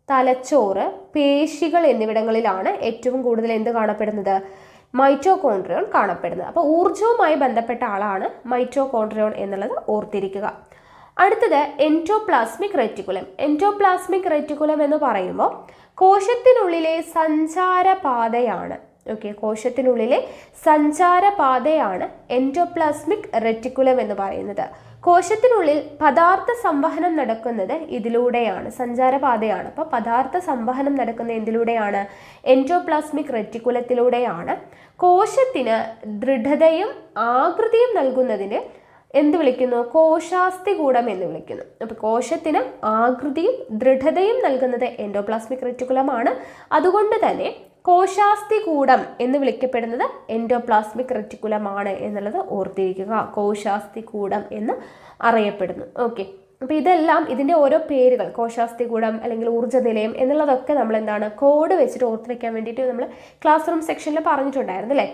തലച്ചോറ്, പേശികൾ എന്നിവിടങ്ങളിലാണ് ഏറ്റവും കൂടുതൽ എന്ത് കാണപ്പെടുന്നത്? മൈറ്റോകോൺട്രിയോൺ കാണപ്പെടുന്നത്. അപ്പോൾ ഊർജവുമായി ബന്ധപ്പെട്ട ആളാണ് മൈറ്റോകോൺട്രിയോൺ എന്നുള്ളത് ഓർത്തിരിക്കുക. അടുത്തത് എൻഡോപ്ലാസ്മിക് റെറ്റിക്കുലം. എൻഡോപ്ലാസ്മിക് റെറ്റിക്കുലം എന്ന് പറയുമ്പോൾ കോശത്തിനുള്ളിലെ സഞ്ചാരപാതയാണ്. ഓക്കെ, കോശത്തിനുള്ളിലെ സഞ്ചാരപാതയാണ് എൻഡോപ്ലാസ്മിക് റെറ്റിക്കുലം എന്ന് പറയുന്നത്. കോശത്തിനുള്ളിൽ പദാർത്ഥ സംവഹനം നടക്കുന്നത് ഇതിലൂടെയാണ്, സഞ്ചാരപാതയാണ്. അപ്പോൾ പദാർത്ഥ സംവഹനം നടക്കുന്ന എന്തിലൂടെയാണ്? എൻഡോപ്ലാസ്മിക് റെറ്റിക്കുലത്തിലൂടെയാണ്. കോശത്തിന് ദൃഢതയും ആകൃതിയും നൽകുന്നതിന് എന്ത് വിളിക്കുന്നു? കോശാസ്ഥികൂടം എന്ന് വിളിക്കുന്നു. അപ്പോൾ കോശത്തിന് ആകൃതിയും ദൃഢതയും നൽകുന്നത് എൻഡോപ്ലാസ്മിക് റെറ്റിക്കുലമാണ്. അതുകൊണ്ട് തന്നെ കോശാസ്ഥികൂടം എന്ന് വിളിക്കപ്പെടുന്നത് എൻഡോപ്ലാസ്മിക് റെറ്റിക്കുലമാണ് എന്നുള്ളത് ഓർത്തിരിക്കുക. കോശാസ്ഥികൂടം എന്ന് അറിയപ്പെടുന്നു. ഓക്കെ, അപ്പോൾ ഇതെല്ലാം ഇതിൻ്റെ ഓരോ പേരുകൾ, കോശാസ്ഥികൂടം അല്ലെങ്കിൽ ഊർജ്ജ നിലയം എന്നുള്ളതൊക്കെ നമ്മൾ എന്താണ് കോഡ് വെച്ചിട്ട് ഓർത്ത് വയ്ക്കാൻ വേണ്ടിയിട്ട് നമ്മൾ ക്ലാസ് റൂം സെക്ഷനിൽ പറഞ്ഞിട്ടുണ്ടായിരുന്നു അല്ലേ?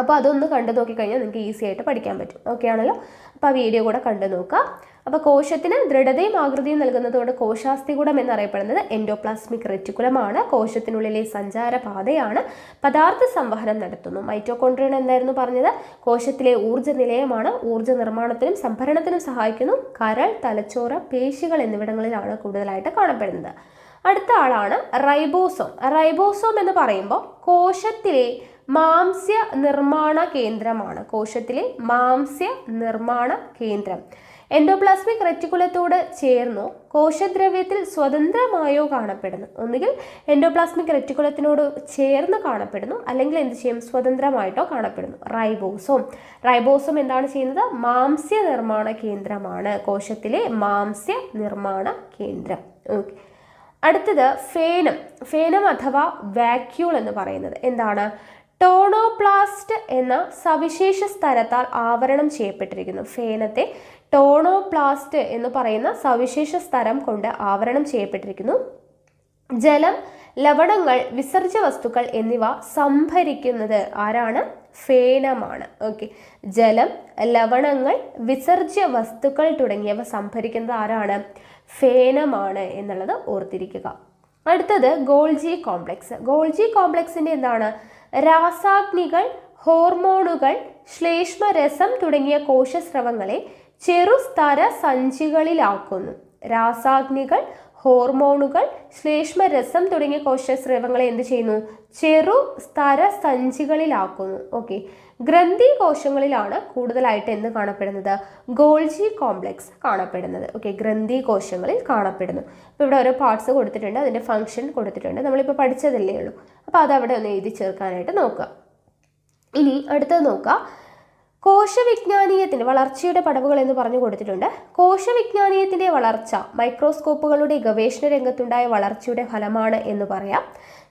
അപ്പോൾ അതൊന്ന് കണ്ടു നോക്കിക്കഴിഞ്ഞാൽ നിങ്ങൾക്ക് ഈസി ആയിട്ട് പഠിക്കാൻ പറ്റും. ഓക്കെ ആണല്ലോ? അപ്പോൾ ആ വീഡിയോ കൂടെ കണ്ടു നോക്കുക. അപ്പോൾ കോശത്തിന് ദൃഢതയും ആകൃതിയും നൽകുന്നതുകൊണ്ട് കോശാസ്ഥികൂടം എന്നറിയപ്പെടുന്നത് എൻഡോപ്ലാസ്മിക് റെറ്റിക്കുലമാണ്. കോശത്തിനുള്ളിലെ സഞ്ചാരപാതയാണ്. പദാർത്ഥ സംവഹനം നടത്തുന്നു. മൈറ്റോകോൺട്രിയൻ എന്തായിരുന്നു പറഞ്ഞത്? കോശത്തിലെ ഊർജ്ജ നിലയമാണ്. ഊർജ്ജ നിർമ്മാണത്തിനും സംഭരണത്തിനും സഹായിക്കുന്നു. കരൾ, തലച്ചോറ്, പേശികൾ എന്നിവിടങ്ങളിലാണ് കൂടുതലായിട്ട് കാണപ്പെടുന്നത്. അടുത്ത ആളാണ് റൈബോസോം. റൈബോസോം എന്ന് പറയുമ്പോൾ കോശത്തിലെ മാംസ്യ നിർമ്മാണ കേന്ദ്രമാണ്. കോശത്തിലെ മാംസ്യ നിർമ്മാണ കേന്ദ്രം എൻഡോപ്ലാസ്മിക് റെറ്റിക്കുലത്തോട് ചേർന്നോ കോശദ്രവ്യത്തിൽ സ്വതന്ത്രമായോ കാണപ്പെടുന്നു. ഒന്നുകിൽ എൻഡോപ്ലാസ്മിക് റെറ്റിക്കുലത്തിനോട് ചേർന്ന് കാണപ്പെടുന്നു, അല്ലെങ്കിൽ എന്ത് ചെയ്യും? സ്വതന്ത്രമായിട്ടോ കാണപ്പെടുന്നു. റൈബോസോം എന്താണ് ചെയ്യുന്നത്? മാംസ്യ നിർമ്മാണ കേന്ദ്രമാണ്. കോശത്തിലെ മാംസ്യ നിർമ്മാണ കേന്ദ്രം. ഓക്കെ, അടുത്തത് ഫേനം. ഫേനം അഥവാ വാക്യൂൾ എന്ന് പറയുന്നത് എന്താണ്? ടോണോപ്ലാസ്റ്റ് എന്ന സവിശേഷ സ്ഥലത്താൽ ആവരണം ചെയ്യപ്പെട്ടിരിക്കുന്നു. ഫേനത്തെ ടോണോപ്ലാസ്റ്റ് എന്ന് പറയുന്ന സവിശേഷ സ്ഥലം കൊണ്ട് ആവരണം ചെയ്യപ്പെട്ടിരിക്കുന്നു. ജലം, ലവണങ്ങൾ, വിസർജ്യ വസ്തുക്കൾ എന്നിവ സംഭരിക്കുന്നത് ആരാണ്? ഫേനമാണ്. ഓക്കെ, ജലം, ലവണങ്ങൾ, വിസർജ്യ വസ്തുക്കൾ തുടങ്ങിയവ സംഭരിക്കുന്നത് ആരാണ്? ഫേനമാണ് എന്നുള്ളത് ഓർത്തിരിക്കുക. അടുത്തത് ഗോൾജി കോംപ്ലക്സ്. ഗോൾജി കോംപ്ലക്സിന്റെ എന്താണ്? രാസാഗ്നികൾ, ഹോർമോണുകൾ, ശ്ലേഷ്മരസം തുടങ്ങിയ കോശസ്രവങ്ങളെ ചെറുസ്തര സഞ്ചികളിലാക്കുന്നു. രാസാഗ്നികൾ, ഹോർമോണുകൾ, ശ്ലേഷ്മരസം തുടങ്ങിയ കോശസ്രവങ്ങളെ എന്ത് ചെയ്യുന്നു? ചെറുസ്തര സഞ്ചികളിലാക്കുന്നു. ഓക്കെ, ഗ്രന്ഥി കോശങ്ങളിലാണ് കൂടുതലായിട്ട് എന്ത് കാണപ്പെടുന്നത്? ഗോൾജി കോംപ്ലക്സ് കാണപ്പെടുന്നത്. ഓക്കെ, ഗ്രന്ഥി കോശങ്ങളിൽ കാണപ്പെടുന്നു. അപ്പോൾ ഇവിടെ ഓരോ പാർട്സ് കൊടുത്തിട്ടുണ്ട്, അതിൻ്റെ ഫംഗ്ഷൻ കൊടുത്തിട്ടുണ്ട്. നമ്മളിപ്പോൾ പഠിച്ചതല്ലേ ഉള്ളൂ. അപ്പോൾ അതവിടെ ഒന്ന് എഴുതി ചേർക്കാനായിട്ട് നോക്കുക. ഇനി അടുത്തത് നോക്കുക. കോശവിജ്ഞാനീയത്തിൻ്റെ വളർച്ചയുടെ പടവുകൾ എന്ന് പറഞ്ഞു കൊടുത്തിട്ടുണ്ട്. കോശവിജ്ഞാനീയത്തിൻ്റെ വളർച്ച മൈക്രോസ്കോപ്പുകളുടെ ഗവേഷണ രംഗത്തുണ്ടായ വളർച്ചയുടെ ഫലമാണ് എന്ന് പറയാം.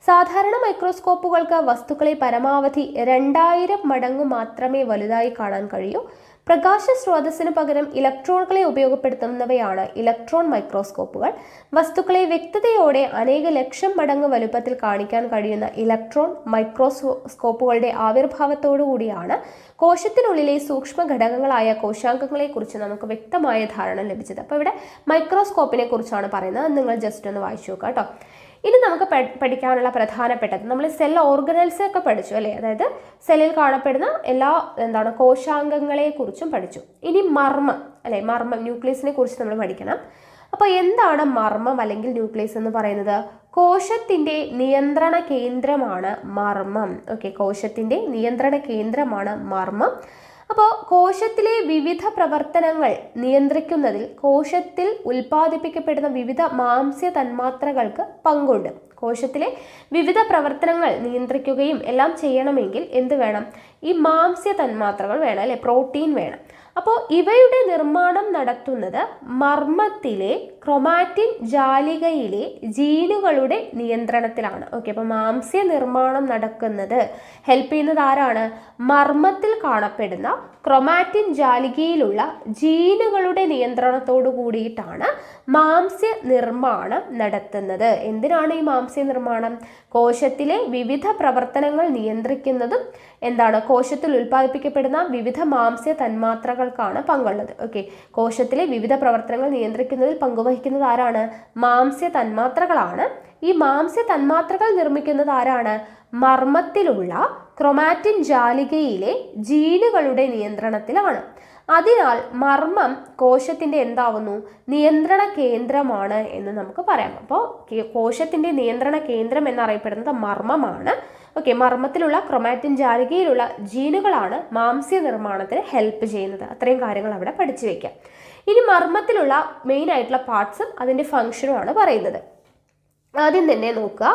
സാധാരണ മൈക്രോസ്കോപ്പുകൾക്ക് വസ്തുക്കളെ പരമാവധി 2000 മടങ്ങ് മാത്രമേ വലുതായി കാണാൻ കഴിയൂ. പ്രകാശ സ്രോതസ്സിന് പകരം ഇലക്ട്രോണുകളെ ഉപയോഗപ്പെടുത്തുന്നവയാണ് ഇലക്ട്രോൺ മൈക്രോസ്കോപ്പുകൾ. വസ്തുക്കളെ വ്യക്തതയോടെ അനേക ലക്ഷം മടങ്ങ് വലുപ്പത്തിൽ കാണിക്കാൻ കഴിയുന്ന ഇലക്ട്രോൺ മൈക്രോസ്കോപ്പുകളുടെ ആവിർഭാവത്തോടുകൂടിയാണ് കോശത്തിനുള്ളിലെ സൂക്ഷ്മ ഘടകങ്ങളായ കോശാംഗങ്ങളെ കുറിച്ച് നമുക്ക് വ്യക്തമായ ധാരണ ലഭിച്ചത്. അപ്പോൾ ഇവിടെ മൈക്രോസ്കോപ്പിനെ കുറിച്ചാണ് പറയുന്നത്. നിങ്ങൾ ജസ്റ്റ് ഒന്ന് വായിച്ചു നോക്കുക കേട്ടോ. ഇനി നമുക്ക് പഠിക്കാനുള്ള പ്രധാനപ്പെട്ടത്, നമ്മൾ സെൽ ഓർഗനൽസ് ഒക്കെ പഠിച്ചു അല്ലേ, അതായത് സെല്ലിൽ കാണപ്പെടുന്ന എല്ലാ കോശാംഗങ്ങളെ കുറിച്ചും പഠിച്ചു. ഇനി മർമ്മം അല്ലെ, മർമ്മം ന്യൂക്ലിയസിനെ കുറിച്ച് നമ്മൾ പഠിക്കണം. അപ്പോൾ എന്താണ് മർമ്മം അല്ലെങ്കിൽ ന്യൂക്ലിയസ് എന്ന് പറയുന്നത്? കോശത്തിൻ്റെ നിയന്ത്രണ കേന്ദ്രമാണ് മർമ്മം. ഓക്കെ, കോശത്തിൻ്റെ നിയന്ത്രണ കേന്ദ്രമാണ് മർമ്മം. അപ്പോൾ കോശത്തിലെ വിവിധ പ്രവർത്തനങ്ങൾ നിയന്ത്രിക്കുന്നതിൽ കോശത്തിൽ ഉൽപ്പാദിപ്പിക്കപ്പെടുന്ന വിവിധ മാംസ്യ തന്മാത്രകൾക്ക് പങ്കുണ്ട്. കോശത്തിലെ വിവിധ പ്രവർത്തനങ്ങൾ നിയന്ത്രിക്കുകയും എല്ലാം ചെയ്യണമെങ്കിൽ എന്ത് വേണം? ഈ മാംസ്യ തന്മാത്രകൾ വേണം അല്ലെ, പ്രോട്ടീൻ വേണം. അപ്പോൾ ഇവയുടെ നിർമ്മാണം നടത്തുന്നത് മർമ്മത്തിലെ ക്രൊമാറ്റിൻ ജാലികയിലെ ജീനുകളുടെ നിയന്ത്രണത്തിലാണ്. ഓക്കെ, അപ്പോൾ മാംസ്യ നിർമ്മാണം നടക്കുന്നത് ഹെൽപ്പ് ചെയ്യുന്നത് ആരാണ്? മർമ്മത്തിൽ കാണപ്പെടുന്ന ക്രൊമാറ്റിൻ ജാലികയിലുള്ള ജീനുകളുടെ നിയന്ത്രണത്തോടു കൂടിയിട്ടാണ് മാംസ്യ നിർമ്മാണം നടത്തുന്നത്. എന്തിനാണ് ഈ മാംസ്യ നിർമ്മാണം? കോശത്തിലെ വിവിധ പ്രവർത്തനങ്ങൾ നിയന്ത്രിക്കുന്നതും എന്താണ്? കോശത്തിൽ ഉൽപ്പാദിപ്പിക്കപ്പെടുന്ന വിവിധ മാംസ്യ തന്മാത്രകൾക്കാണ് പങ്കുള്ളത്. ഓക്കെ, കോശത്തിലെ വിവിധ പ്രവർത്തനങ്ങൾ നിയന്ത്രിക്കുന്നതിൽ പങ്കുവഹിക്കുന്നത് ആരാണ്? മാംസ്യ തന്മാത്രകളാണ്. ഈ മാംസ്യ തന്മാത്രകൾ നിർമ്മിക്കുന്നത് ആരാണ്? മർമ്മത്തിലുള്ള ക്രൊമാറ്റിൻ ജാലികയിലെ ജീനുകളുടെ നിയന്ത്രണത്തിലാണ്. അതിനാൽ മർമ്മം കോശത്തിൻ്റെ എന്താവുന്നു? നിയന്ത്രണ കേന്ദ്രമാണ് എന്ന് നമുക്ക് പറയാം. അപ്പോൾ കോശത്തിൻ്റെ നിയന്ത്രണ കേന്ദ്രം എന്നറിയപ്പെടുന്നത് മർമ്മമാണ്. ഓക്കെ, മർമ്മത്തിലുള്ള ക്രൊമാറ്റിൻ ജാലികയിലുള്ള ജീനുകളാണ് മാംസ്യ നിർമ്മാണത്തിന് ഹെൽപ്പ് ചെയ്യുന്നത്. അത്രയും കാര്യങ്ങൾ അവിടെ പഠിച്ചു വയ്ക്കാം. ഇനി മർമ്മത്തിലുള്ള മെയിൻ ആയിട്ടുള്ള പാർട്സും അതിൻ്റെ ഫംഗ്ഷനുമാണ് പറയുന്നത്. ആദ്യം തന്നെ നോക്കുക,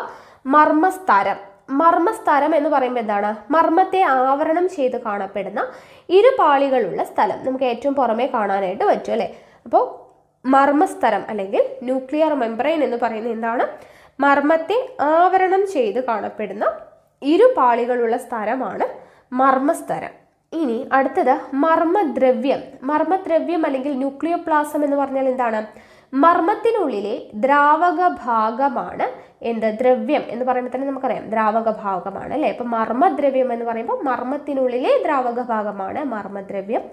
മർമ്മസ്തരം. മർമ്മസ്തരം എന്ന് പറയുമ്പോൾ എന്താണ്? മർമ്മത്തെ ആവരണം ചെയ്ത് കാണപ്പെടുന്ന ഇരുപാളികളുള്ള സ്ഥലം. നമുക്ക് ഏറ്റവും പുറമേ കാണാനായിട്ട് പറ്റും അല്ലേ. അപ്പോൾ മർമ്മസ്തരം അല്ലെങ്കിൽ ന്യൂക്ലിയർ മെംബ്രെയിൻ എന്ന് പറയുന്നത് എന്താണ്? മർമ്മത്തെ ആവരണം ചെയ്ത് കാണപ്പെടുന്ന ഇരുപാളികളുള്ള സ്ഥലമാണ് മർമ്മസ്തരം. ഇനി അടുത്തത് മർമ്മദ്രവ്യം. മർമ്മദ്രവ്യം അല്ലെങ്കിൽ ന്യൂക്ലിയോപ്ലാസം എന്ന് പറഞ്ഞാൽ എന്താണ്? മർമ്മത്തിനുള്ളിലെ ദ്രാവക ഭാഗമാണ് എന്ത്? ദ്രവ്യം എന്ന് പറയുമ്പോൾ തന്നെ നമുക്കറിയാം ദ്രാവക ഭാഗമാണ് അല്ലേ. ഇപ്പം മർമ്മദ്രവ്യം എന്ന് പറയുമ്പോൾ മർമ്മത്തിനുള്ളിലെ ദ്രാവക ഭാഗമാണ് മർമ്മദ്രവ്യം.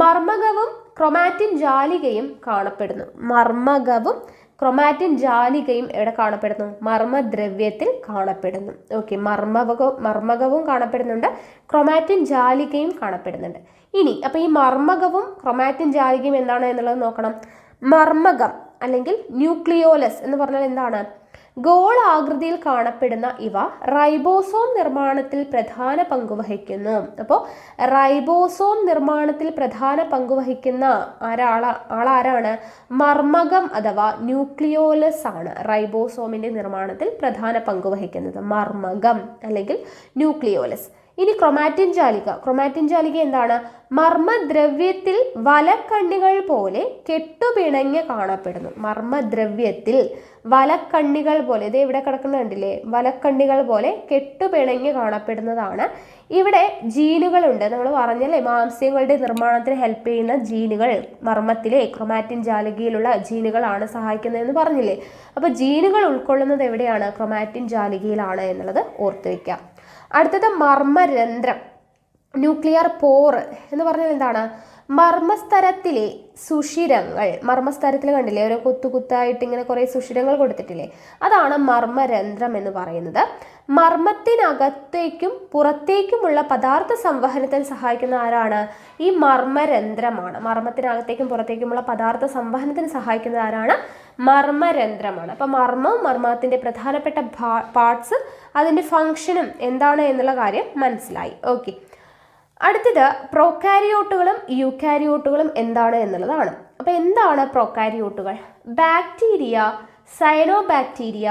മർമ്മകവും ക്രൊമാറ്റിൻ ജാലികയും കാണപ്പെടുന്നു. മർമ്മകവും ക്രൊമാറ്റിൻ ജാലികയും എവിടെ കാണപ്പെടുന്നു? മർമ്മദ്രവ്യത്തിൽ കാണപ്പെടുന്നു. ഓക്കെ, മർമ്മകവും കാണപ്പെടുന്നുണ്ട്, ക്രൊമാറ്റിൻ ജാലികയും കാണപ്പെടുന്നുണ്ട്. ഇനി അപ്പോൾ ഈ മർമ്മകവും ക്രൊമാറ്റിൻ ജാലികയും എന്താണ് എന്നുള്ളത് നോക്കണം. മർമ്മകം അല്ലെങ്കിൽ ന്യൂക്ലിയോലസ് എന്ന് പറഞ്ഞാൽ എന്താണ്? ഗോളാകൃതിയിൽ കാണപ്പെടുന്ന ഇവ റൈബോസോം നിർമ്മാണത്തിൽ പ്രധാന പങ്കുവഹിക്കുന്നു. അപ്പോൾ റൈബോസോം നിർമ്മാണത്തിൽ പ്രധാന പങ്കുവഹിക്കുന്ന ആളാരാണ്? മർമ്മകം അഥവാ ന്യൂക്ലിയോലസ് ആണ് റൈബോസോമിന്റെ നിർമ്മാണത്തിൽ പ്രധാന പങ്കുവഹിക്കുന്നത്. മർമ്മകം അല്ലെങ്കിൽ ന്യൂക്ലിയോലസ്. ഇനി ക്രൊമാറ്റിൻ ജാലിക എന്താണ്? മർമ്മദ്രവ്യത്തിൽ വലക്കണ്ണികൾ പോലെ കെട്ടുപിണഞ്ഞ് കാണപ്പെടുന്നു. മർമ്മദ്രവ്യത്തിൽ വലക്കണ്ണികൾ പോലെ, ഇത് ഇവിടെ കിടക്കുന്ന കണ്ടില്ലേ, വലക്കണ്ണികൾ പോലെ കെട്ടുപിണഞ്ഞ് കാണപ്പെടുന്നതാണ്. ഇവിടെ ജീനുകളുണ്ട്, നമ്മൾ പറഞ്ഞല്ലേ മാംസ്യങ്ങളുടെ നിർമ്മാണത്തിന് ഹെൽപ്പ് ചെയ്യുന്ന ജീനുകൾ മർമ്മത്തിലെ ക്രൊമാറ്റിൻ ജാലികയിലുള്ള ജീനുകളാണ് സഹായിക്കുന്നതെന്ന് പറഞ്ഞില്ലേ. അപ്പോൾ ജീനുകൾ ഉൾക്കൊള്ളുന്നത് എവിടെയാണ്? ക്രൊമാറ്റിൻ ജാലികയിലാണ് എന്നുള്ളത് ഓർത്തു വയ്ക്കാം. അടുത്തത് മർമ്മരന്ധ്രം, ന്യൂക്ലിയർ പോർ എന്ന് പറഞ്ഞാൽ എന്താണ്? മർമ്മസ്തരത്തിലെ സുഷിരങ്ങൾ, മർമ്മസ്തരത്തിൽ കണ്ടില്ലേ ഓരോ കുത്തായിട്ട് ഇങ്ങനെ കുറേ സുഷിരങ്ങൾ കൊടുത്തിട്ടില്ലേ, അതാണ് മർമ്മരന്ധ്രം എന്ന് പറയുന്നത്. മർമ്മത്തിനകത്തേക്കും പുറത്തേക്കുമുള്ള പദാർത്ഥ സംവഹനത്തിൽ സഹായിക്കുന്ന ആരാണ്? ഈ മർമ്മരന്ധ്രമാണ്. മർമ്മത്തിനകത്തേക്കും പുറത്തേക്കുമുള്ള പദാർത്ഥ സംവഹനത്തിന് സഹായിക്കുന്നത് ആരാണ്? മർമ്മരന്ധ്രമാണ്. അപ്പം മർമ്മത്തിന്റെ പ്രധാനപ്പെട്ട പാർട്സ്, അതിൻ്റെ ഫങ്ഷനും എന്താണ് എന്നുള്ള കാര്യം മനസ്സിലായി. ഓക്കെ, അടുത്തത് പ്രോകാരിയോട്ടുകളും യൂകാരിയോട്ടുകളും എന്താണ് എന്നുള്ളതാണ്. അപ്പോൾ എന്താണ് പ്രോകാരിയോട്ടുകൾ? ബാക്ടീരിയ, സയനോബാക്ടീരിയ,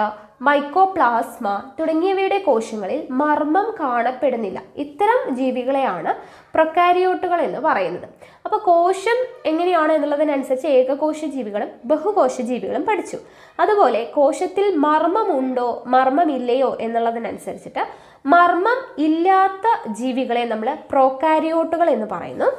മൈക്കോപ്ലാസ്മ തുടങ്ങിയവയുടെ കോശങ്ങളിൽ മർമ്മം കാണപ്പെടുന്നില്ല. ഇത്തരം ജീവികളെയാണ് പ്രൊക്കാരിയോട്ടുകൾ എന്ന് പറയുന്നത്. അപ്പോൾ കോശം എങ്ങനെയാണ് എന്നുള്ളതിനനുസരിച്ച് ഏകകോശ ജീവികളും ബഹുകോശ ജീവികളും പഠിച്ചു. അതുപോലെ കോശത്തിൽ മർമ്മമുണ്ടോ മർമ്മമില്ലയോ എന്നുള്ളതിനനുസരിച്ചിട്ട് മർമ്മം ഇല്ലാത്ത ജീവികളെ നമ്മൾ പ്രോകാരിയോട്ടുകൾ എന്ന് പറയുന്നു.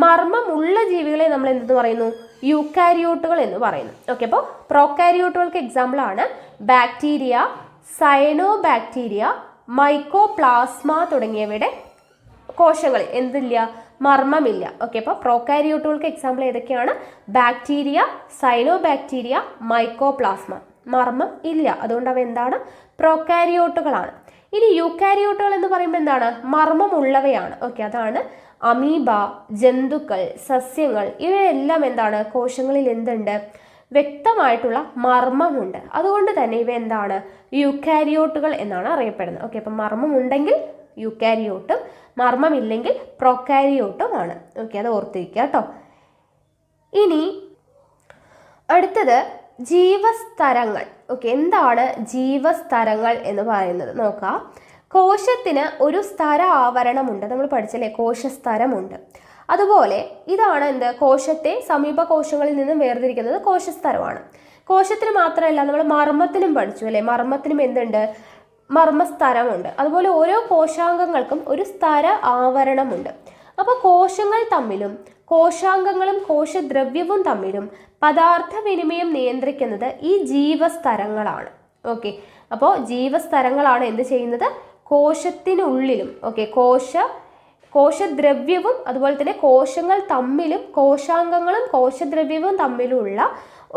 മർമ്മമുള്ള ജീവികളെ നമ്മൾ എന്തെന്ന് പറയുന്നു? യൂക്കാരിയോട്ടുകൾ എന്ന് പറയുന്നു. ഓക്കെ, അപ്പോൾ പ്രോകാരിയോട്ടുകൾക്ക് എക്സാമ്പിളാണ് ബാക്ടീരിയ, സയനോബാക്ടീരിയ, മൈക്കോപ്ലാസ്മ തുടങ്ങിയവയുടെ കോശങ്ങളിൽ എന്തില്ല? മർമ്മമില്ല. ഓക്കെ, അപ്പോൾ പ്രോകാരിയോട്ടുകൾക്ക് എക്സാമ്പിൾ ഏതൊക്കെയാണ്? Bacteria, cyanobacteria, mycoplasma. മർമ്മം ഇല്ല, അതുകൊണ്ട് അവ എന്താണ്? പ്രോകാരിയോട്ടുകളാണ്. ഇനി യൂക്കാരിയോട്ടുകൾ എന്ന് പറയുമ്പോൾ എന്താണ്? മർമ്മമുള്ളവയാണ്. ഓക്കെ, അതാണ് അമീബ, ജന്തുക്കൾ, സസ്യങ്ങൾ, ഇവയെല്ലാം എന്താണ്? കോശങ്ങളിൽ എന്തുണ്ട്? വ്യക്തമായിട്ടുള്ള മർമ്മമുണ്ട്. അതുകൊണ്ട് തന്നെ ഇവ എന്താണ്? യൂക്കാരിയോട്ടുകൾ എന്നാണ് അറിയപ്പെടുന്നത്. ഓക്കെ, അപ്പം മർമ്മം ഉണ്ടെങ്കിൽ യൂക്കാരിയോട്ടും മർമ്മമില്ലെങ്കിൽ പ്രോകാരിയോട്ടുമാണ്. ഓക്കെ, അത് ഓർത്തിരിക്കുക കേട്ടോ. ഇനി അടുത്തത് ജീവസ്തരങ്ങൾ. ഓക്കെ, എന്താണ് ജീവസ്തരങ്ങൾ എന്ന് പറയുന്നത് നോക്കാം. കോശത്തിന് ഒരു സ്തര ആവരണമുണ്ട്, നമ്മൾ പഠിച്ചല്ലേ, കോശസ്തരമുണ്ട്. അതുപോലെ ഇതാണ് എന്ത്? കോശത്തെ സമീപ കോശങ്ങളിൽ നിന്നും വേർതിരിക്കുന്നത് കോശസ്തരമാണ്. കോശത്തിന് മാത്രമല്ല, നമ്മൾ മർമ്മത്തിനും പഠിച്ചു അല്ലേ, മർമ്മത്തിനും എന്തുണ്ട്? മർമ്മസ്തരമുണ്ട്. അതുപോലെ ഓരോ കോശാംഗങ്ങൾക്കും ഒരു സ്തര ആവരണമുണ്ട്. അപ്പോൾ കോശങ്ങൾ തമ്മിലും കോശാംഗങ്ങളും കോശദ്രവ്യവും തമ്മിലും പദാർത്ഥ വിനിമയം നിയന്ത്രിക്കുന്നത് ഈ ജീവസ്തരങ്ങളാണ്. ഓക്കെ, അപ്പോൾ ജീവസ്തരങ്ങളാണ് എന്ത് ചെയ്യുന്നത്? കോശത്തിനുള്ളിലും ഓക്കെ കോശദ്രവ്യവും അതുപോലെ തന്നെ കോശങ്ങൾ തമ്മിലും കോശാംഗങ്ങളും കോശദ്രവ്യവും തമ്മിലുള്ള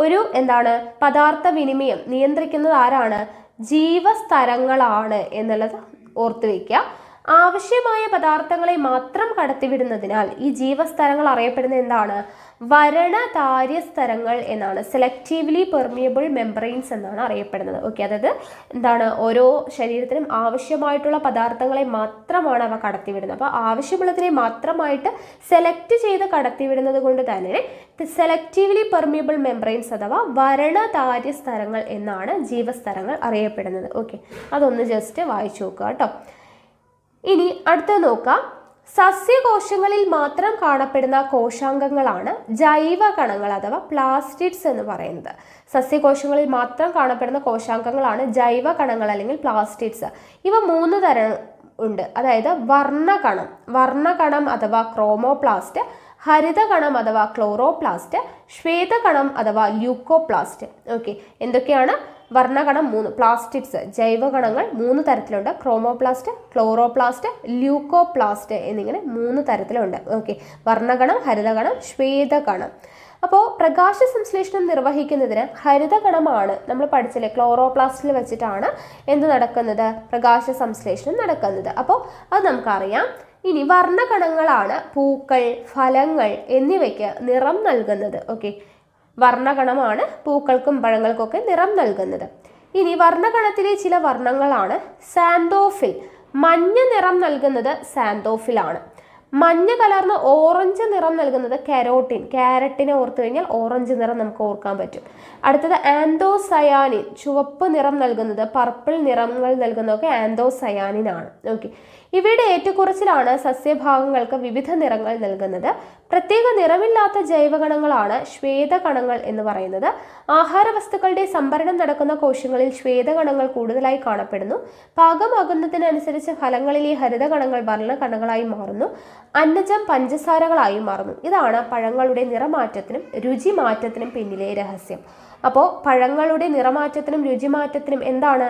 ഒരു എന്താണ് പദാർത്ഥ വിനിമയം നിയന്ത്രിക്കുന്നത് ആരാണ്? ജീവസ്തരങ്ങളാണ് എന്നുള്ളത് ഓർത്തു വയ്ക്കുക. ആവശ്യമായ പദാർത്ഥങ്ങളെ മാത്രം കടത്തിവിടുന്നതിനാൽ ഈ ജീവസ്തരങ്ങൾ അറിയപ്പെടുന്നത് എന്താണ്? വരണതാര്യസ്തരങ്ങൾ എന്നാണ്. സെലക്റ്റീവ്ലി പെർമിയബിൾ മെംബ്രെയിൻസ് എന്നാണ് അറിയപ്പെടുന്നത്. ഓക്കെ, അതായത് എന്താണ്? ഓരോ ശരീരത്തിനും ആവശ്യമായിട്ടുള്ള പദാർത്ഥങ്ങളെ മാത്രമാണ് അവ കടത്തിവിടുന്നത്. അപ്പോൾ ആവശ്യമുള്ളതിനെ മാത്രമായിട്ട് സെലക്ട് ചെയ്ത് കടത്തിവിടുന്നത് കൊണ്ട് തന്നെ സെലക്റ്റീവ്ലി പെർമിയബിൾ മെംബ്രെയിൻസ് അഥവാ വരണതാര്യസ്തരങ്ങൾ എന്നാണ് ജീവസ്തരങ്ങൾ അറിയപ്പെടുന്നത്. ഓക്കെ, അതൊന്ന് ജസ്റ്റ് വായിച്ചു നോക്കുക കേട്ടോ. ഇനി അടുത്ത നോക്കാം. സസ്യകോശങ്ങളിൽ മാത്രം കാണപ്പെടുന്ന കോശാംഗങ്ങളാണ് ജൈവകണങ്ങൾ അഥവാ പ്ലാസ്റ്റിഡ്സ് എന്ന് പറയുന്നത്. സസ്യകോശങ്ങളിൽ മാത്രം കാണപ്പെടുന്ന കോശാംഗങ്ങളാണ് ജൈവകണങ്ങൾ അല്ലെങ്കിൽ പ്ലാസ്റ്റിഡ്സ്. ഇവ 3 തരം ഉണ്ട്. അതായത് വർണ്ണകണം അഥവാ ക്രോമോപ്ലാസ്റ്റ്, ഹരിതകണം അഥവാ ക്ലോറോപ്ലാസ്റ്റ്, ശ്വേതകണം അഥവാ ല്യൂക്കോപ്ലാസ്റ്റ്. ഓക്കെ, എന്തൊക്കെയാണ്? വർണ്ണകണം 3, പ്ലാസ്റ്റിഡ്സ് ജൈവകണങ്ങൾ 3 തരത്തിലുണ്ട്. ക്രോമോപ്ലാസ്റ്റ്, ക്ലോറോപ്ലാസ്റ്റ്, ല്യൂക്കോപ്ലാസ്റ്റ് എന്നിങ്ങനെ 3 തരത്തിലുണ്ട്. ഓക്കെ, വർണ്ണകണം, ഹരിതകണം, ശ്വേതകണം. അപ്പോൾ പ്രകാശ സംശ്ലേഷണം നിർവഹിക്കുന്നതിന് ഹരിതകണമാണ് നമ്മൾ പഠിച്ചില്ലേ, ക്ലോറോപ്ലാസ്റ്റിൽ വെച്ചിട്ടാണ് എന്ത് നടക്കുന്നത്? പ്രകാശ സംശ്ലേഷണം നടക്കുന്നത്. അപ്പോൾ അത് നമുക്കറിയാം. ഇനി വർണ്ണകണങ്ങളാണ് പൂക്കൾ, ഫലങ്ങൾ എന്നിവയ്ക്ക് നിറം നൽകുന്നത്. ഓക്കെ, വർണ്ണകണമാണ് പൂക്കൾക്കും പഴങ്ങൾക്കൊക്കെ നിറം നൽകുന്നത്. ഇനി വർണ്ണകണത്തിലെ ചില വർണ്ണങ്ങളാണ് സാന്തോഫിൽ. മഞ്ഞ നിറം നൽകുന്നത് സാന്തോഫിലാണ്. മഞ്ഞ കലർന്ന് ഓറഞ്ച് നിറം നൽകുന്നത് ക്യാരറ്റിനെ ഓർത്തു കഴിഞ്ഞാൽ ഓറഞ്ച് നിറം നമുക്ക് ഓർക്കാൻ പറ്റും. അടുത്തത് ആന്തോസയാനിൻ, ചുവപ്പ് നിറം നൽകുന്നത്, പർപ്പിൾ നിറങ്ങൾ നൽകുന്നതൊക്കെ ആന്തോസയാനിൻ ആണ്. ഓക്കെ, ഇവയുടെ ഏറ്റക്കുറച്ചിലാണ് സസ്യഭാഗങ്ങൾക്ക് വിവിധ നിറങ്ങൾ നൽകുന്നത്. പ്രത്യേക നിറമില്ലാത്ത ജൈവകണങ്ങളാണ് ശ്വേതകണങ്ങൾ എന്ന് പറയുന്നത്. ആഹാരവസ്തുക്കളുടെ സംഭരണം നടക്കുന്ന കോശങ്ങളിൽ ശ്വേതകണങ്ങൾ കൂടുതലായി കാണപ്പെടുന്നു. പാകമാകുന്നതിനനുസരിച്ച് ഫലങ്ങളിലെ ഹരിതകണങ്ങൾ വർണ്ണകണങ്ങളായി മാറുന്നു. അന്നജം പഞ്ചസാരകളായി മാറുന്നു. ഇതാണ് പഴങ്ങളുടെ നിറമാറ്റത്തിനും രുചിമാറ്റത്തിനും പിന്നിലെ രഹസ്യം. അപ്പോൾ പഴങ്ങളുടെ നിറമാറ്റത്തിനും രുചിമാറ്റത്തിനും എന്താണ്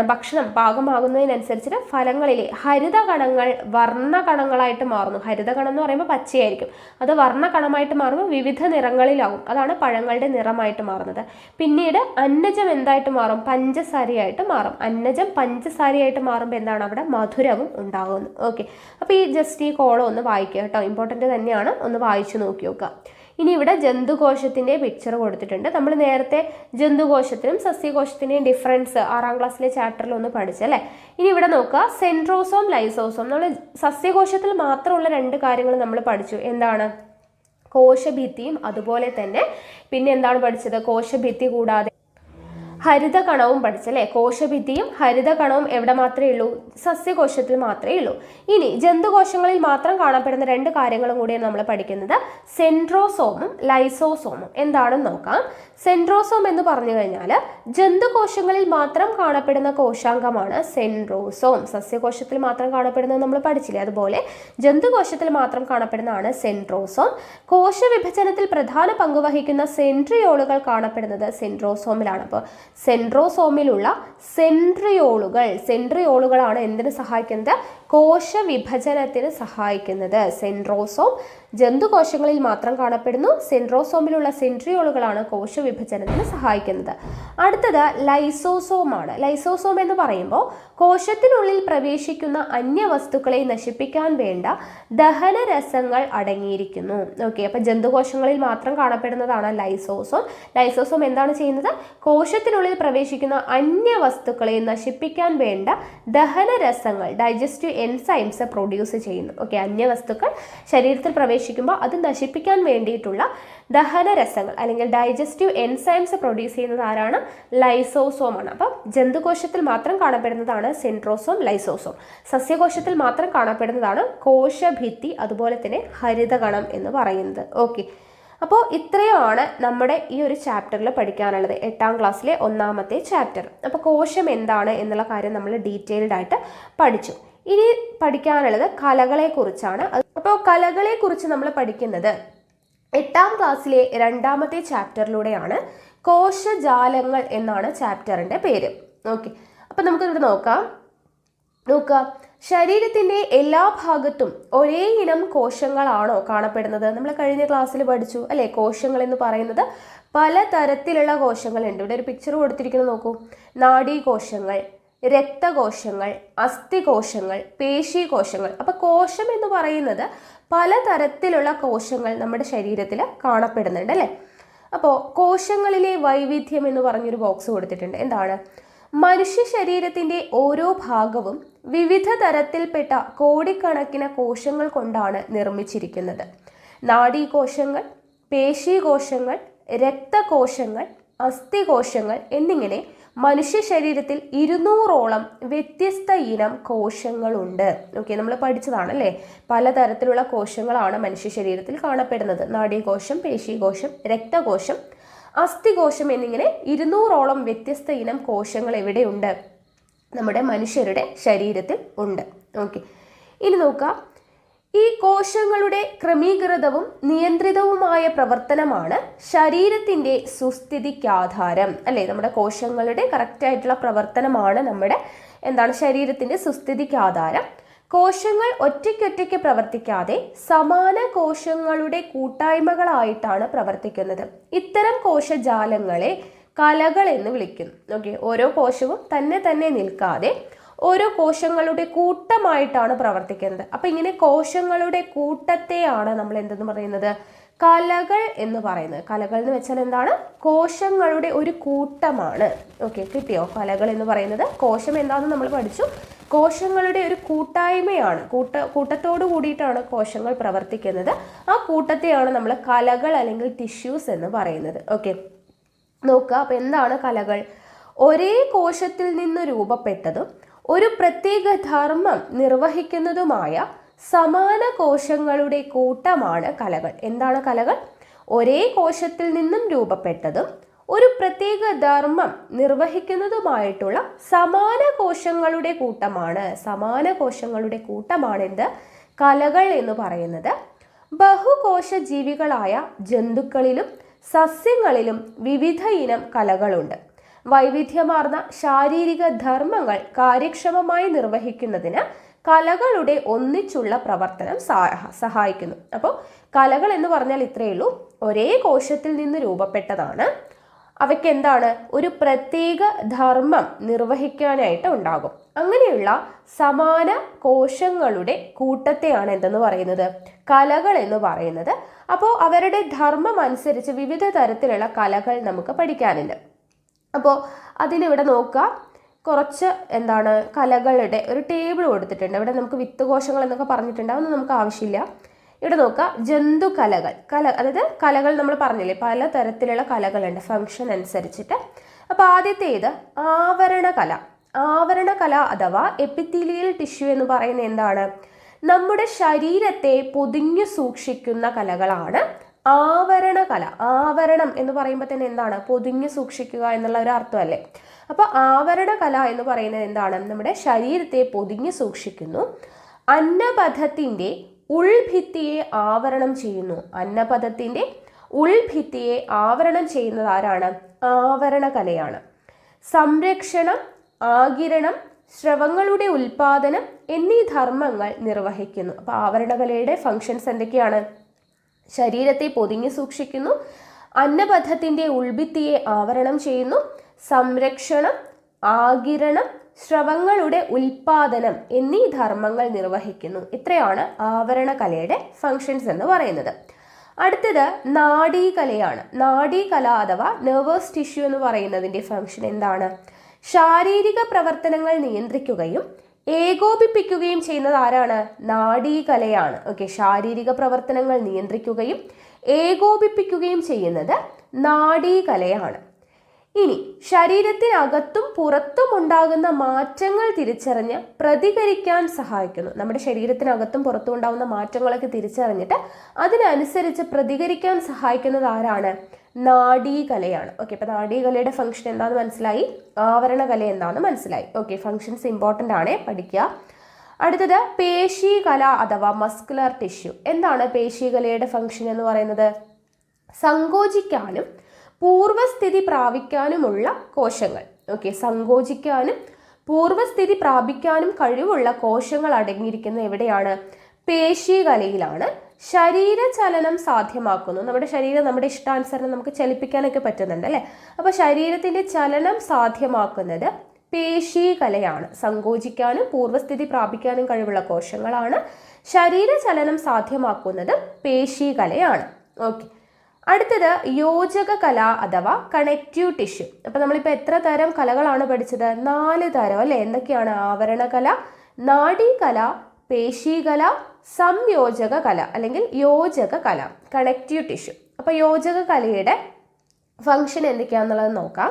ഭക്ഷണം പാകമാകുന്നതിനനുസരിച്ച് ഫലങ്ങളിലെ ഹരിതകണങ്ങൾ വർണ്ണകണങ്ങളായിട്ട് മാറുന്നു. ഹരിതകണം എന്ന് പറയുമ്പോൾ പച്ചയായിരിക്കും, അത് വർണ്ണകണമായിട്ട് മാറുമ്പോൾ വിവിധ നിറങ്ങളിലാവും. അതാണ് പഴങ്ങളുടെ നിറമായിട്ട് മാറുന്നത്. പിന്നീട് അന്നജം എന്തായിട്ട് മാറും? പഞ്ചസാരയായിട്ട് മാറും. അന്നജം പഞ്ചസാരയായിട്ട് മാറുമ്പോൾ എന്താണ്? അവിടെ മധുരവും ഉണ്ടാകുന്നു. ഓക്കെ, അപ്പോൾ ഈ കോളം ഒന്ന് വായിക്കുക കേട്ടോ, ഇമ്പോർട്ടൻ്റ് തന്നെയാണ്, ഒന്ന് വായിച്ചു നോക്കി നോക്കുക. ഇനി ഇവിടെ ജന്തുകോശത്തിൻ്റെ പിക്ചർ കൊടുത്തിട്ടുണ്ട്. നമ്മൾ നേരത്തെ ജന്തുകോശത്തിനും സസ്യകോശത്തിൻ്റെയും ഡിഫറൻസ് 6ാം ക്ലാസ്സിലെ ചാപ്റ്ററിൽ ഒന്ന് പഠിച്ചല്ലേ. ഇനി ഇവിടെ നോക്കുക, സെൻട്രോസോം ലൈസോസോം. നമ്മൾ സസ്യകോശത്തിൽ മാത്രമുള്ള 2 കാര്യങ്ങൾ നമ്മൾ പഠിച്ചു. എന്താണ്? കോശഭിത്തിയും അതുപോലെ തന്നെ പിന്നെ എന്താണ് പഠിച്ചത്? കോശഭിത്തി കൂടാതെ ഹരിതകണവും പഠിച്ചല്ലേ. കോശഭിത്തിയും ഹരിതകണവും എവിടെ മാത്രമേ ഉള്ളൂ? സസ്യകോശത്തിൽ മാത്രമേ ഉള്ളൂ. ഇനി ജന്തുകോശങ്ങളിൽ മാത്രം കാണപ്പെടുന്ന 2 കാര്യങ്ങളും കൂടിയാണ് നമ്മൾ പഠിക്കുന്നത്, സെൻട്രോസോമും ലൈസോസോമും. എന്താണെന്ന് നോക്കാം. സെൻട്രോസോം എന്ന് പറഞ്ഞു കഴിഞ്ഞാൽ ജന്തുകോശങ്ങളിൽ മാത്രം കാണപ്പെടുന്ന കോശാംഗമാണ് സെൻട്രോസോം. സസ്യകോശത്തിൽ മാത്രം കാണപ്പെടുന്നത് നമ്മൾ പഠിച്ചില്ലേ, അതുപോലെ ജന്തുകോശത്തിൽ മാത്രം കാണപ്പെടുന്നതാണ് സെൻട്രോസോം. കോശവിഭജനത്തിൽ പ്രധാന പങ്ക് വഹിക്കുന്ന സെൻട്രിയോളുകൾ കാണപ്പെടുന്നത് സെൻട്രോസോമിലാണ്. അപ്പോൾ സെൻട്രോസോമിലുള്ള സെൻട്രിയോളുകളാണ് എന്തിനു സഹായിക്കുന്നത്? കോശവിഭജനത്തിന് സഹായിക്കുന്നത്. സെൻട്രോസോം ജന്തുകോശങ്ങളിൽ മാത്രം കാണപ്പെടുന്നു. സെൻട്രോസോമിലുള്ള സെൻട്രിയോളുകളാണ് കോശവിഭജനത്തിന് സഹായിക്കുന്നത്. അടുത്തത് ലൈസോസോമാണ്. ലൈസോസോം എന്ന് പറയുമ്പോൾ കോശത്തിനുള്ളിൽ പ്രവേശിക്കുന്ന അന്യവസ്തുക്കളെ നശിപ്പിക്കാൻ വേണ്ട ദഹനരസങ്ങൾ അടങ്ങിയിരിക്കുന്നു. ഓക്കെ, അപ്പം ജന്തുകോശങ്ങളിൽ മാത്രം കാണപ്പെടുന്നതാണ് ലൈസോസോം. ലൈസോസോം എന്താണ് ചെയ്യുന്നത്? കോശത്തിനുള്ളിൽ പ്രവേശിക്കുന്ന അന്യവസ്തുക്കളെ നശിപ്പിക്കാൻ വേണ്ട ദഹനരസങ്ങൾ, ഡൈജസ്റ്റീവ് എൻസൈംസ് പ്രൊഡ്യൂസ് ചെയ്യുന്നു. ഓക്കെ, അന്യവസ്തുക്കൾ ശരീരത്തിൽ പ്രവേശിക്കുമ്പോൾ അത് നശിപ്പിക്കാൻ വേണ്ടിയിട്ടുള്ള ദഹനരസങ്ങൾ അല്ലെങ്കിൽ ഡൈജസ്റ്റീവ് എൻസൈംസ് പ്രൊഡ്യൂസ് ചെയ്യുന്നത് ആരാണ്? ലൈസോസോമാണ്. അപ്പം ജന്തുകോശത്തിൽ മാത്രം കാണപ്പെടുന്നതാണ് സെൻട്രോസോം, ലൈസോസോം. സസ്യകോശത്തിൽ മാത്രം കാണപ്പെടുന്നതാണ് കോശഭിത്തി അതുപോലെ തന്നെ ഹരിതകണം എന്ന് പറയുന്നത്. ഓക്കെ, അപ്പോൾ ഇത്രയുമാണ് നമ്മുടെ ഈ ഒരു ചാപ്റ്ററിൽ പഠിക്കാനുള്ളത്, 8ാം ക്ലാസ്സിലെ 1ാമത്തെ ചാപ്റ്റർ. അപ്പോൾ കോശം എന്താണ് എന്നുള്ള കാര്യം നമ്മൾ ഡീറ്റെയിൽഡ് ആയിട്ട് പഠിച്ചു. ഇനി പഠിക്കാനുള്ളത് കലകളെക്കുറിച്ചാണ്. അപ്പോൾ കലകളെക്കുറിച്ച് നമ്മൾ പഠിക്കുന്നത് 8ാം ക്ലാസ്സിലെ 2ാമത്തെ ചാപ്റ്ററിലൂടെയാണ്. കോശജാലങ്ങൾ എന്നാണ് ചാപ്റ്ററിൻ്റെ പേര്. ഓക്കെ, അപ്പോൾ നമുക്കിവിടെ നോക്കാം. ശരീരത്തിൻ്റെ എല്ലാ ഭാഗത്തും ഒരേ ഇനം കോശങ്ങളാണോ കാണപ്പെടുന്നത്? നമ്മൾ കഴിഞ്ഞ ക്ലാസ്സിൽ പഠിച്ചു അല്ലേ. കോശങ്ങൾ എന്ന് പറയുന്നത് പലതരത്തിലുള്ള കോശങ്ങളുണ്ട്. ഇവിടെ ഒരു പിക്ചർ കൊടുത്തിരിക്കുന്നത് നോക്കൂ. നാഡീകോശങ്ങൾ, രക്തകോശങ്ങൾ, അസ്ഥികോശങ്ങൾ, പേശീകോശങ്ങൾ. അപ്പോൾ കോശം എന്ന് പറയുന്നത് പലതരത്തിലുള്ള കോശങ്ങൾ നമ്മുടെ ശരീരത്തിൽ കാണപ്പെടുന്നുണ്ട് അല്ലേ. അപ്പോൾ കോശങ്ങളിലെ വൈവിധ്യം എന്ന് പറഞ്ഞൊരു ബോക്സ് കൊടുത്തിട്ടുണ്ട്. എന്താണ്? മനുഷ്യ ശരീരത്തിൻ്റെ ഓരോ ഭാഗവും വിവിധ തരത്തിൽപ്പെട്ട കോടിക്കണക്കിന് കോശങ്ങൾ കൊണ്ടാണ് നിർമ്മിച്ചിരിക്കുന്നത്. നാഡീകോശങ്ങൾ, പേശീകോശങ്ങൾ, രക്തകോശങ്ങൾ, അസ്ഥികോശങ്ങൾ എന്നിങ്ങനെ മനുഷ്യ ശരീരത്തിൽ 200ഓളം വ്യത്യസ്ത ഇനം കോശങ്ങളുണ്ട്. ഓക്കെ, നമ്മൾ പഠിച്ചതാണല്ലേ. പലതരത്തിലുള്ള കോശങ്ങളാണ് മനുഷ്യ ശരീരത്തിൽ കാണപ്പെടുന്നത്. നാഡീകോശം, പേശീകോശം, രക്തകോശം, അസ്ഥികോശം എന്നിങ്ങനെ 200ഓളം വ്യത്യസ്ത ഇനം കോശങ്ങൾ എവിടെയുണ്ട്? നമ്മുടെ മനുഷ്യരുടെ ശരീരത്തിൽ ഉണ്ട്. ഓക്കെ, ഇനി നോക്കാം. ഈ കോശങ്ങളുടെ ക്രമീകൃതവും നിയന്ത്രിതവുമായ പ്രവർത്തനമാണ് ശരീരത്തിൻ്റെ സുസ്ഥിതിക്കാധാരം അല്ലേ. നമ്മുടെ കോശങ്ങളുടെ കറക്റ്റായിട്ടുള്ള പ്രവർത്തനമാണ് നമ്മുടെ ശരീരത്തിൻ്റെ സുസ്ഥിതിക്കാധാരം. കോശങ്ങൾ ഒറ്റയ്ക്കൊറ്റയ്ക്ക് പ്രവർത്തിക്കാതെ സമാന കോശങ്ങളുടെ കൂട്ടായ്മകളായിട്ടാണ് പ്രവർത്തിക്കുന്നത്. ഇത്തരം കോശജാലങ്ങളെ കലകൾ എന്ന് വിളിക്കുന്നു. ഓക്കെ, ഓരോ കോശവും തന്നെ നിൽക്കാതെ ഓരോ കോശങ്ങളുടെ കൂട്ടമായിട്ടാണ് പ്രവർത്തിക്കുന്നത്. അപ്പം ഇങ്ങനെ കോശങ്ങളുടെ കൂട്ടത്തെയാണ് നമ്മൾ എന്തെന്ന് പറയുന്നത്? കലകൾ എന്ന് പറയുന്നത്. കലകൾ എന്ന് വെച്ചാൽ എന്താണ്? കോശങ്ങളുടെ ഒരു കൂട്ടമാണ്. ഓക്കെ, കിട്ടിയോ? കലകൾ എന്ന് പറയുന്നത് കോശം എന്താണെന്ന് നമ്മൾ പഠിച്ചു. കോശങ്ങളുടെ ഒരു കൂട്ടായ്മയാണ്. കൂട്ടത്തോടു കൂടിയിട്ടാണ് കോശങ്ങൾ പ്രവർത്തിക്കുന്നത്. ആ കൂട്ടത്തെയാണ് നമ്മൾ കലകൾ അല്ലെങ്കിൽ ടിഷ്യൂസ് എന്ന് പറയുന്നത്. ഓക്കെ, നോക്കുക. അപ്പം എന്താണ് കലകൾ? ഒരേ കോശത്തിൽ നിന്ന് രൂപപ്പെട്ടതും ഒരു പ്രത്യേക ധർമ്മം നിർവഹിക്കുന്നതുമായ സമാന കോശങ്ങളുടെ കൂട്ടമാണ് കലകൾ. എന്താണ് കലകൾ? ഒരേ കോശത്തിൽ നിന്നും രൂപപ്പെട്ടതും ഒരു പ്രത്യേക ധർമ്മം നിർവഹിക്കുന്നതുമായിട്ടുള്ള സമാന കോശങ്ങളുടെ കൂട്ടമാണ് എന്ത്? കലകൾ എന്ന് പറയുന്നത്. ബഹുകോശ ജീവികളായ ജന്തുക്കളിലും സസ്യങ്ങളിലും വിവിധ ഇനം കലകളുണ്ട്. വൈവിധ്യമാർന്ന ശാരീരിക ധർമ്മങ്ങൾ കാര്യക്ഷമമായി നിർവഹിക്കുന്നതിന് കലകളുടെ ഒന്നിച്ചുള്ള പ്രവർത്തനം സഹായിക്കുന്നു. അപ്പോൾ കലകൾ എന്ന് പറഞ്ഞാൽ ഇത്രയേ ഉള്ളൂ. ഒരേ കോശത്തിൽ നിന്ന് രൂപപ്പെട്ടതാണ്. അവയ്ക്ക് എന്താണ്? ഒരു പ്രത്യേക ധർമ്മം നിർവഹിക്കാനായിട്ട് ഉണ്ടാകും. അങ്ങനെയുള്ള സമാന കോശങ്ങളുടെ കൂട്ടത്തെയാണ് എന്തെന്ന് പറയുന്നത്? കലകൾ എന്ന് പറയുന്നത്. അപ്പോൾ അവരുടെ ധർമ്മം അനുസരിച്ച് വിവിധ തരത്തിലുള്ള കലകൾ നമുക്ക് പഠിക്കാനുണ്ട്. അപ്പോൾ അതിനിവിടെ നോക്കുക, കുറച്ച് കലകളുടെ ഒരു ടേബിൾ കൊടുത്തിട്ടുണ്ട്. ഇവിടെ നമുക്ക് വിത്തുകോശങ്ങൾ എന്നൊക്കെ പറഞ്ഞിട്ടുണ്ട്, അതൊന്നും നമുക്ക് ആവശ്യമില്ല. ഇവിടെ നോക്കുക, ജന്തുകലകൾ. അതായത് കലകൾ നമ്മൾ പറഞ്ഞില്ലേ, പല തരത്തിലുള്ള കലകളുണ്ട് ഫംഗ്ഷൻ അനുസരിച്ചിട്ട്. അപ്പോൾ ആദ്യത്തേത് ആവരണകല അഥവാ എപ്പിത്തീലിയൽ ടിഷ്യൂ എന്ന് പറയുന്നത് എന്താണ്? നമ്മുടെ ശരീരത്തെ പൊതിഞ്ഞു സൂക്ഷിക്കുന്ന കലകളാണ് ആവരണകല. ആവരണം എന്ന് പറയുമ്പോൾ തന്നെ എന്താണ്? പൊതിഞ്ഞു സൂക്ഷിക്കുക എന്നുള്ള ഒരു അർത്ഥമല്ലേ. അപ്പോൾ ആവരണകല എന്ന് പറയുന്നത് എന്താണ്? നമ്മുടെ ശരീരത്തെ പൊതിഞ്ഞു സൂക്ഷിക്കുന്നു. അന്നപഥത്തിന്റെ ഉൾഭിത്തിയെ ആവരണം ചെയ്യുന്നു. അന്നപഥത്തിന്റെ ഉൾഭിത്തിയെ ആവരണം ചെയ്യുന്നത് ആരാണ്? ആവരണകലയാണ്. സംരക്ഷണം, ആഗിരണം, സ്രവങ്ങളുടെ ഉൽപാദനം എന്നീ ധർമ്മങ്ങൾ നിർവഹിക്കുന്നു. അപ്പോൾ ആവരണകലയുടെ ഫങ്ഷൻസ് എന്തൊക്കെയാണ്? ശരീരത്തെ പൊതിഞ്ഞു സൂക്ഷിക്കുന്നു, അന്നപഥത്തിന്റെ ഉൾഭിത്തിയെ ആവരണം ചെയ്യുന്നു, സംരക്ഷണം, ആഗിരണം, സ്രവങ്ങളുടെ ഉൽപാദനം എന്നീ ധർമ്മങ്ങൾ നിർവഹിക്കുന്നു. ഇത്രയാണ് ആവരണകലയുടെ ഫങ്ഷൻസ് എന്ന് പറയുന്നത്. അടുത്തത് നാഡീകലയാണ്. നാഡീകല അഥവാ നെർവസ് ടിഷ്യൂ എന്ന് പറയുന്നതിൻ്റെ ഫങ്ഷൻ എന്താണ്? ശാരീരിക പ്രവർത്തനങ്ങൾ നിയന്ത്രിക്കുകയും ഏകോപിപ്പിക്കുകയും ചെയ്യുന്നത് ആരാണ്? നാഡീകലയാണ്. ഓക്കെ, ശാരീരിക പ്രവർത്തനങ്ങൾ നിയന്ത്രിക്കുകയും ഏകോപിപ്പിക്കുകയും ചെയ്യുന്നത് നാഡീകലയാണ്. ഇനി ശരീരത്തിനകത്തും പുറത്തും ഉണ്ടാകുന്ന മാറ്റങ്ങൾ തിരിച്ചറിഞ്ഞ് പ്രതികരിക്കാൻ സഹായിക്കുന്നു. നമ്മുടെ ശരീരത്തിനകത്തും പുറത്തും ഉണ്ടാകുന്ന മാറ്റങ്ങളൊക്കെ തിരിച്ചറിഞ്ഞിട്ട് അതിനനുസരിച്ച് പ്രതികരിക്കാൻ സഹായിക്കുന്നത് ആരാണ്? നാഡീകലയാണ്. ഓക്കെ, അപ്പോൾ നാഡീകലയുടെ ഫംഗ്ഷൻ എന്താണെന്ന് മനസ്സിലായി, ആവരണകല എന്താണെന്ന് മനസ്സിലായി. ഓക്കെ, ഫംഗ്ഷൻസ് ഇമ്പോർട്ടൻ്റ് ആണ്, പഠിക്കുക. അടുത്തത് പേശീകല അഥവാ മസ്കുലർ ടിഷ്യൂ. എന്താണ് പേശീകലയുടെ ഫംഗ്ഷൻ എന്ന് പറയുന്നത്? സങ്കോചിക്കാനും പൂർവസ്ഥിതി പ്രാപിക്കാനുമുള്ള കോശങ്ങൾ. ഓക്കെ, സങ്കോചിക്കാനും പൂർവസ്ഥിതി പ്രാപിക്കാനും കഴിവുള്ള കോശങ്ങൾ അടങ്ങിയിരിക്കുന്ന എവിടെയാണ്? പേശീകലയിലാണ്. ശരീരചലനം സാധ്യമാക്കുന്നു. നമ്മുടെ ശരീരം നമ്മുടെ ഇഷ്ടാനുസരണം നമുക്ക് ചലിപ്പിക്കാനൊക്കെ പറ്റുന്നുണ്ട് അല്ലേ. അപ്പോൾ ശരീരത്തിൻ്റെ ചലനം സാധ്യമാക്കുന്നത് പേശീകലയാണ്. സങ്കോചിക്കാനും പൂർവസ്ഥിതി പ്രാപിക്കാനും കഴിവുള്ള കോശങ്ങളാണ്. ശരീരചലനം സാധ്യമാക്കുന്നത് പേശീകലയാണ്. ഓക്കെ, അടുത്തത് യോജക കല അഥവാ കണക്റ്റീവ് ടിഷ്യൂ. അപ്പോൾ നമ്മളിപ്പോൾ എത്ര തരം കലകളാണ് പഠിച്ചത്? 4 തരം അല്ലേ. എന്തൊക്കെയാണ്? ആവരണകല, നാഡീകല, പേശീകല, സംയോജക കല അല്ലെങ്കിൽ യോജക കല, കണക്റ്റീവ് ടിഷ്യൂ. അപ്പോൾ യോജക കലയുടെ ഫംഗ്ഷൻ എന്തൊക്കെയാണെന്നുള്ളത് നോക്കാം.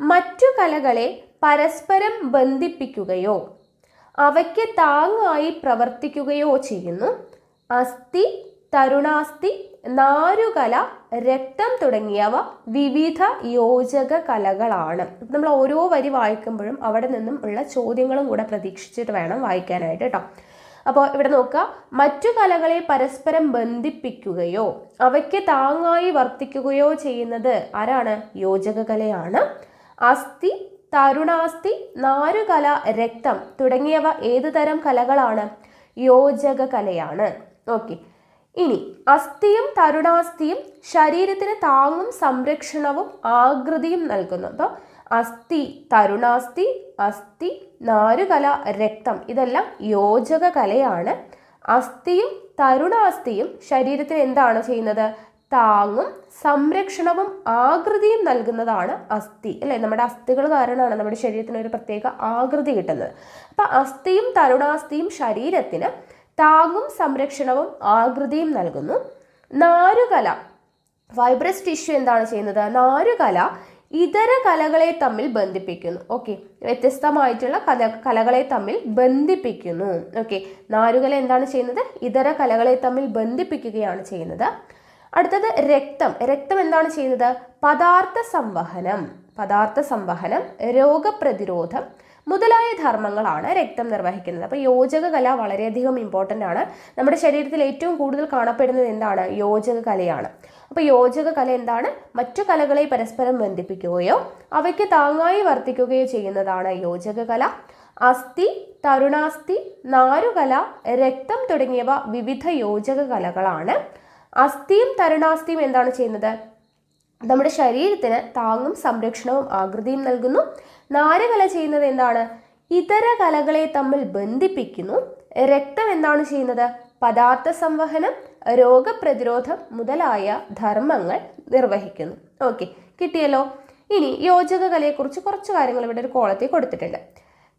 മറ്റു കലകളെ പരസ്പരം ബന്ധിപ്പിക്കുകയോ അവയ്ക്ക് താങ്ങായി പ്രവർത്തിക്കുകയോ ചെയ്യുന്നു. അസ്ഥി, തരുണാസ്ഥി, നാരുകല, രക്തം തുടങ്ങിയവ വിവിധ യോജക കലകളാണ്. നമ്മൾ ഓരോ വരി വായിക്കുമ്പോഴും അവിടെ നിന്നും ഉള്ള ചോദ്യങ്ങളും കൂടെ പ്രതീക്ഷിച്ചിട്ട് വേണം വായിക്കാനായിട്ട് കേട്ടോ. അപ്പോൾ ഇവിടെ നോക്കുക, മറ്റു കലകളെ പരസ്പരം ബന്ധിപ്പിക്കുകയോ അവയ്ക്ക് താങ്ങായി വർത്തിക്കുകയോ ചെയ്യുന്നത് ആരാണ്? യോജക കലയാണ്. അസ്ഥി, തരുണാസ്ഥി, നാരുകല, രക്തം തുടങ്ങിയവ ഏത് തരം കലകളാണ്? യോജക കലയാണ്. ഓക്കെ, ഇനി അസ്ഥിയും തരുണാസ്ഥിയും ശരീരത്തിന് താങ്ങും സംരക്ഷണവും ആകൃതിയും നൽകുന്നു. അപ്പോൾ അസ്ഥി, തരുണാസ്ഥി, അസ്ഥി, നാരുകല, രക്തം ഇതെല്ലാം യോജക കലയാണ്. അസ്ഥിയും തരുണാസ്ഥിയും ശരീരത്തിന് എന്താണ് ചെയ്യുന്നത്? താങ്ങും സംരക്ഷണവും ആകൃതിയും നൽകുന്നതാണ് അസ്ഥി അല്ലേ. നമ്മുടെ അസ്ഥികൾ കാരണമാണ് നമ്മുടെ ശരീരത്തിന് ഒരു പ്രത്യേക ആകൃതി കിട്ടുന്നത്. അപ്പം അസ്ഥിയും തരുണാസ്ഥിയും ശരീരത്തിന് താങ്ങും സംരക്ഷണവും ആകൃതിയും നൽകുന്നു. നാരുകല, ഫൈബ്രസ് ടിഷ്യൂ എന്താണ് ചെയ്യുന്നത്? നാരുകല ഇതര കലകളെ തമ്മിൽ ബന്ധിപ്പിക്കുന്നു. ഓക്കെ, വ്യത്യസ്തമായിട്ടുള്ള കലകളെ തമ്മിൽ ബന്ധിപ്പിക്കുന്നു. ഓക്കെ, നാരുകല എന്താണ് ചെയ്യുന്നത്? ഇതര കലകളെ തമ്മിൽ ബന്ധിപ്പിക്കുകയാണ് ചെയ്യുന്നത്. അടുത്തത് രക്തം. രക്തം എന്താണ് ചെയ്യുന്നത്? പദാർത്ഥ സംവഹനം, രോഗപ്രതിരോധം മുതലായ ധർമ്മങ്ങളാണ് രക്തം നിർവഹിക്കുന്നത്. അപ്പോൾ യോജക കല വളരെയധികം ഇമ്പോർട്ടൻ്റ് ആണ്. നമ്മുടെ ശരീരത്തിൽ ഏറ്റവും കൂടുതൽ കാണപ്പെടുന്നത് എന്താണ്? യോജക കലയാണ്. അപ്പോൾ യോജക കല എന്താണ്? മറ്റു കലകളെ പരസ്പരം ബന്ധിപ്പിക്കുകയോ അവയ്ക്ക് താങ്ങായി വർത്തിക്കുകയോ ചെയ്യുന്നതാണ് യോജക കല. അസ്ഥി, തരുണാസ്ഥി, നാരുകല, രക്തം തുടങ്ങിയവ വിവിധ യോജക കലകളാണ്. അസ്ഥിയും തരുണാസ്ഥിയും എന്താണ് ചെയ്യുന്നത്? നമ്മുടെ ശരീരത്തിന് താങ്ങും സംരക്ഷണവും ആകൃതിയും നൽകുന്നു. നാരുകല ചെയ്യുന്നത് എന്താണ്? ഇതര കലകളെ തമ്മിൽ ബന്ധിപ്പിക്കുന്നു. രക്തം എന്താണ് ചെയ്യുന്നത്? പദാർത്ഥ സംവഹനം, രോഗപ്രതിരോധം മുതലായ ധർമ്മങ്ങൾ നിർവഹിക്കുന്നു. ഓക്കെ, കിട്ടിയല്ലോ. ഇനി യോജക കലയെക്കുറിച്ച് കുറച്ച് കാര്യങ്ങൾ ഇവിടെ ഒരു കോളത്തിൽ കൊടുത്തിട്ടുണ്ട്.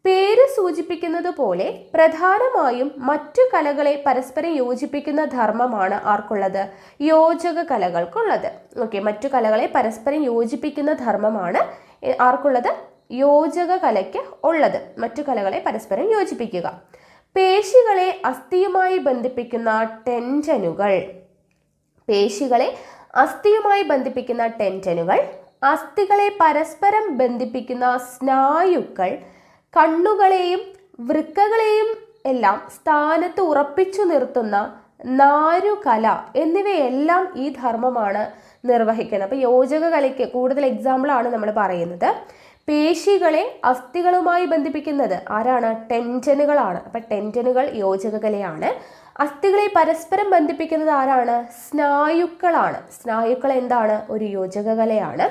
പേര് സൂചിപ്പിക്കുന്നത് പോലെ പ്രധാനമായും മറ്റു കലകളെ പരസ്പരം യോജിപ്പിക്കുന്ന ധർമ്മമാണ് ആർക്കുള്ളത്? യോജക കലകൾക്കുള്ളത്. ഓക്കെ, മറ്റു കലകളെ പരസ്പരം യോജിപ്പിക്കുന്ന ധർമ്മമാണ് ആർക്കുള്ളത്? യോജക കലയ്ക്ക് ഉള്ളത്. മറ്റു കലകളെ പരസ്പരം യോജിപ്പിക്കുക. പേശികളെ അസ്ഥിയുമായി ബന്ധിപ്പിക്കുന്ന ടെൻഷനുകൾ, അസ്ഥികളെ പരസ്പരം ബന്ധിപ്പിക്കുന്ന സ്നായുക്കൾ, കണ്ണുകളെയും വൃക്കകളെയും എല്ലാം സ്ഥാനത്ത് ഉറപ്പിച്ചു നിർത്തുന്ന നാരുകല എന്നിവയെല്ലാം ഈ ധർമ്മമാണ് നിർവഹിക്കുന്നത്. അപ്പോൾ യോജക കലയ്ക്ക് കൂടുതൽ എക്സാമ്പിളാണ് നമ്മൾ പറയുന്നത്. പേശികളെ അസ്ഥികളുമായി ബന്ധിപ്പിക്കുന്നത് ആരാണ്? ടെൻഷനുകളാണ്. അപ്പം ടെൻഷനുകൾ യോജക കലയാണ്. അസ്ഥികളെ പരസ്പരം ബന്ധിപ്പിക്കുന്നത് ആരാണ്? സ്നായുക്കളാണ്. സ്നായുക്കൾ എന്താണ്? ഒരു യോജക കലയാണ്.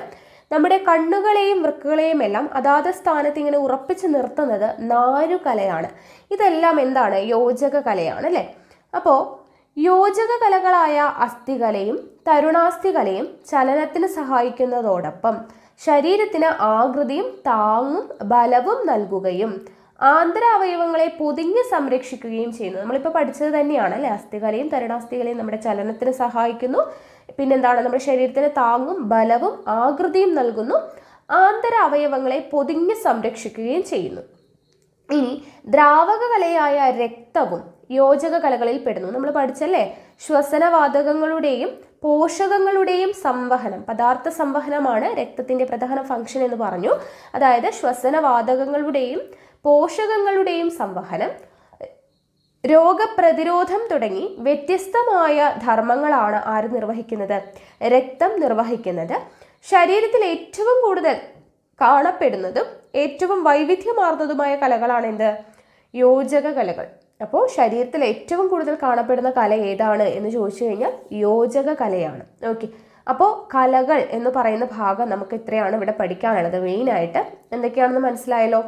നമ്മുടെ കണ്ണുകളെയും വൃക്കകളെയും എല്ലാം അതാത് സ്ഥാനത്ത് ഇങ്ങനെ ഉറപ്പിച്ചു നിർത്തുന്നത് നാരുകലയാണ്. ഇതെല്ലാം എന്താണ്? യോജക കലയാണ് അല്ലേ? അപ്പോൾ യോജക കലകളായ അസ്ഥികലയും തരുണാസ്ഥികലയും ചലനത്തിന് സഹായിക്കുന്നതോടൊപ്പം ശരീരത്തിന് ആകൃതിയും താങ്ങും ബലവും നൽകുകയും ആന്തരാവയവങ്ങളെ പൊതിഞ്ഞ് സംരക്ഷിക്കുകയും ചെയ്യുന്നു. നമ്മളിപ്പോൾ പഠിച്ചത് തന്നെയാണ് അല്ലേ? അസ്ഥികലയും തരുണാസ്ഥികലയും നമ്മുടെ ചലനത്തിന് സഹായിക്കുന്നു. പിന്നെന്താണ്? നമ്മുടെ ശരീരത്തിന് താങ്ങും ബലവും ആകൃതിയും നൽകുന്നു. ആന്തരാവയവങ്ങളെ പൊതിഞ്ഞ് സംരക്ഷിക്കുകയും ചെയ്യുന്നു. ഇനി ദ്രാവക കലയായ രക്തവും യോജക കലകളിൽ പെടുന്നു. നമ്മൾ പഠിച്ചല്ലേ? ശ്വസനവാതകങ്ങളുടെയും പോഷകങ്ങളുടെയും സംവഹനം, പദാർത്ഥ സംവഹനമാണ് രക്തത്തിന്റെ പ്രധാന ഫംഗ്ഷൻ എന്ന് പറഞ്ഞു. അതായത് ശ്വസനവാതകങ്ങളുടെയും പോഷകങ്ങളുടെയും സംവഹനം, രോഗപ്രതിരോധം തുടങ്ങി വ്യത്യസ്തമായ ധർമ്മങ്ങളാണ് ആര് നിർവഹിക്കുന്നത്? രക്തം നിർവഹിക്കുന്നത്. ശരീരത്തിൽ ഏറ്റവും കൂടുതൽ കാണപ്പെടുന്നതും ഏറ്റവും വൈവിധ്യമാർന്നതുമായ കലകളാണ് എന്ത്? യോജക കലകൾ. അപ്പോൾ ശരീരത്തിൽ ഏറ്റവും കൂടുതൽ കാണപ്പെടുന്ന കല ഏതാണ് എന്ന് ചോദിച്ചു കഴിഞ്ഞാൽ യോജക കലയാണ്. ഓക്കെ, അപ്പോൾ കലകൾ എന്ന് പറയുന്ന ഭാഗം നമുക്ക് ഇത്രയാണ് ഇവിടെ പഠിക്കാനുള്ളത്. മെയിനായിട്ട് എന്തൊക്കെയാണെന്ന് മനസ്സിലായല്ലോ?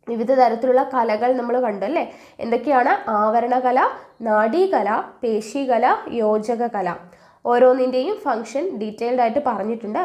വിവിധ തരത്തിലുള്ള കലകൾ നമ്മൾ കണ്ടല്ലേ? എന്തൊക്കെയാണ്? ആവരണകല, നാഡീകല, പേശികല, യോജക കല. ഓരോന്നിൻ്റെയും ഫംഗ്ഷൻ ഡീറ്റെയിൽഡ് ആയിട്ട് പറഞ്ഞിട്ടുണ്ട്.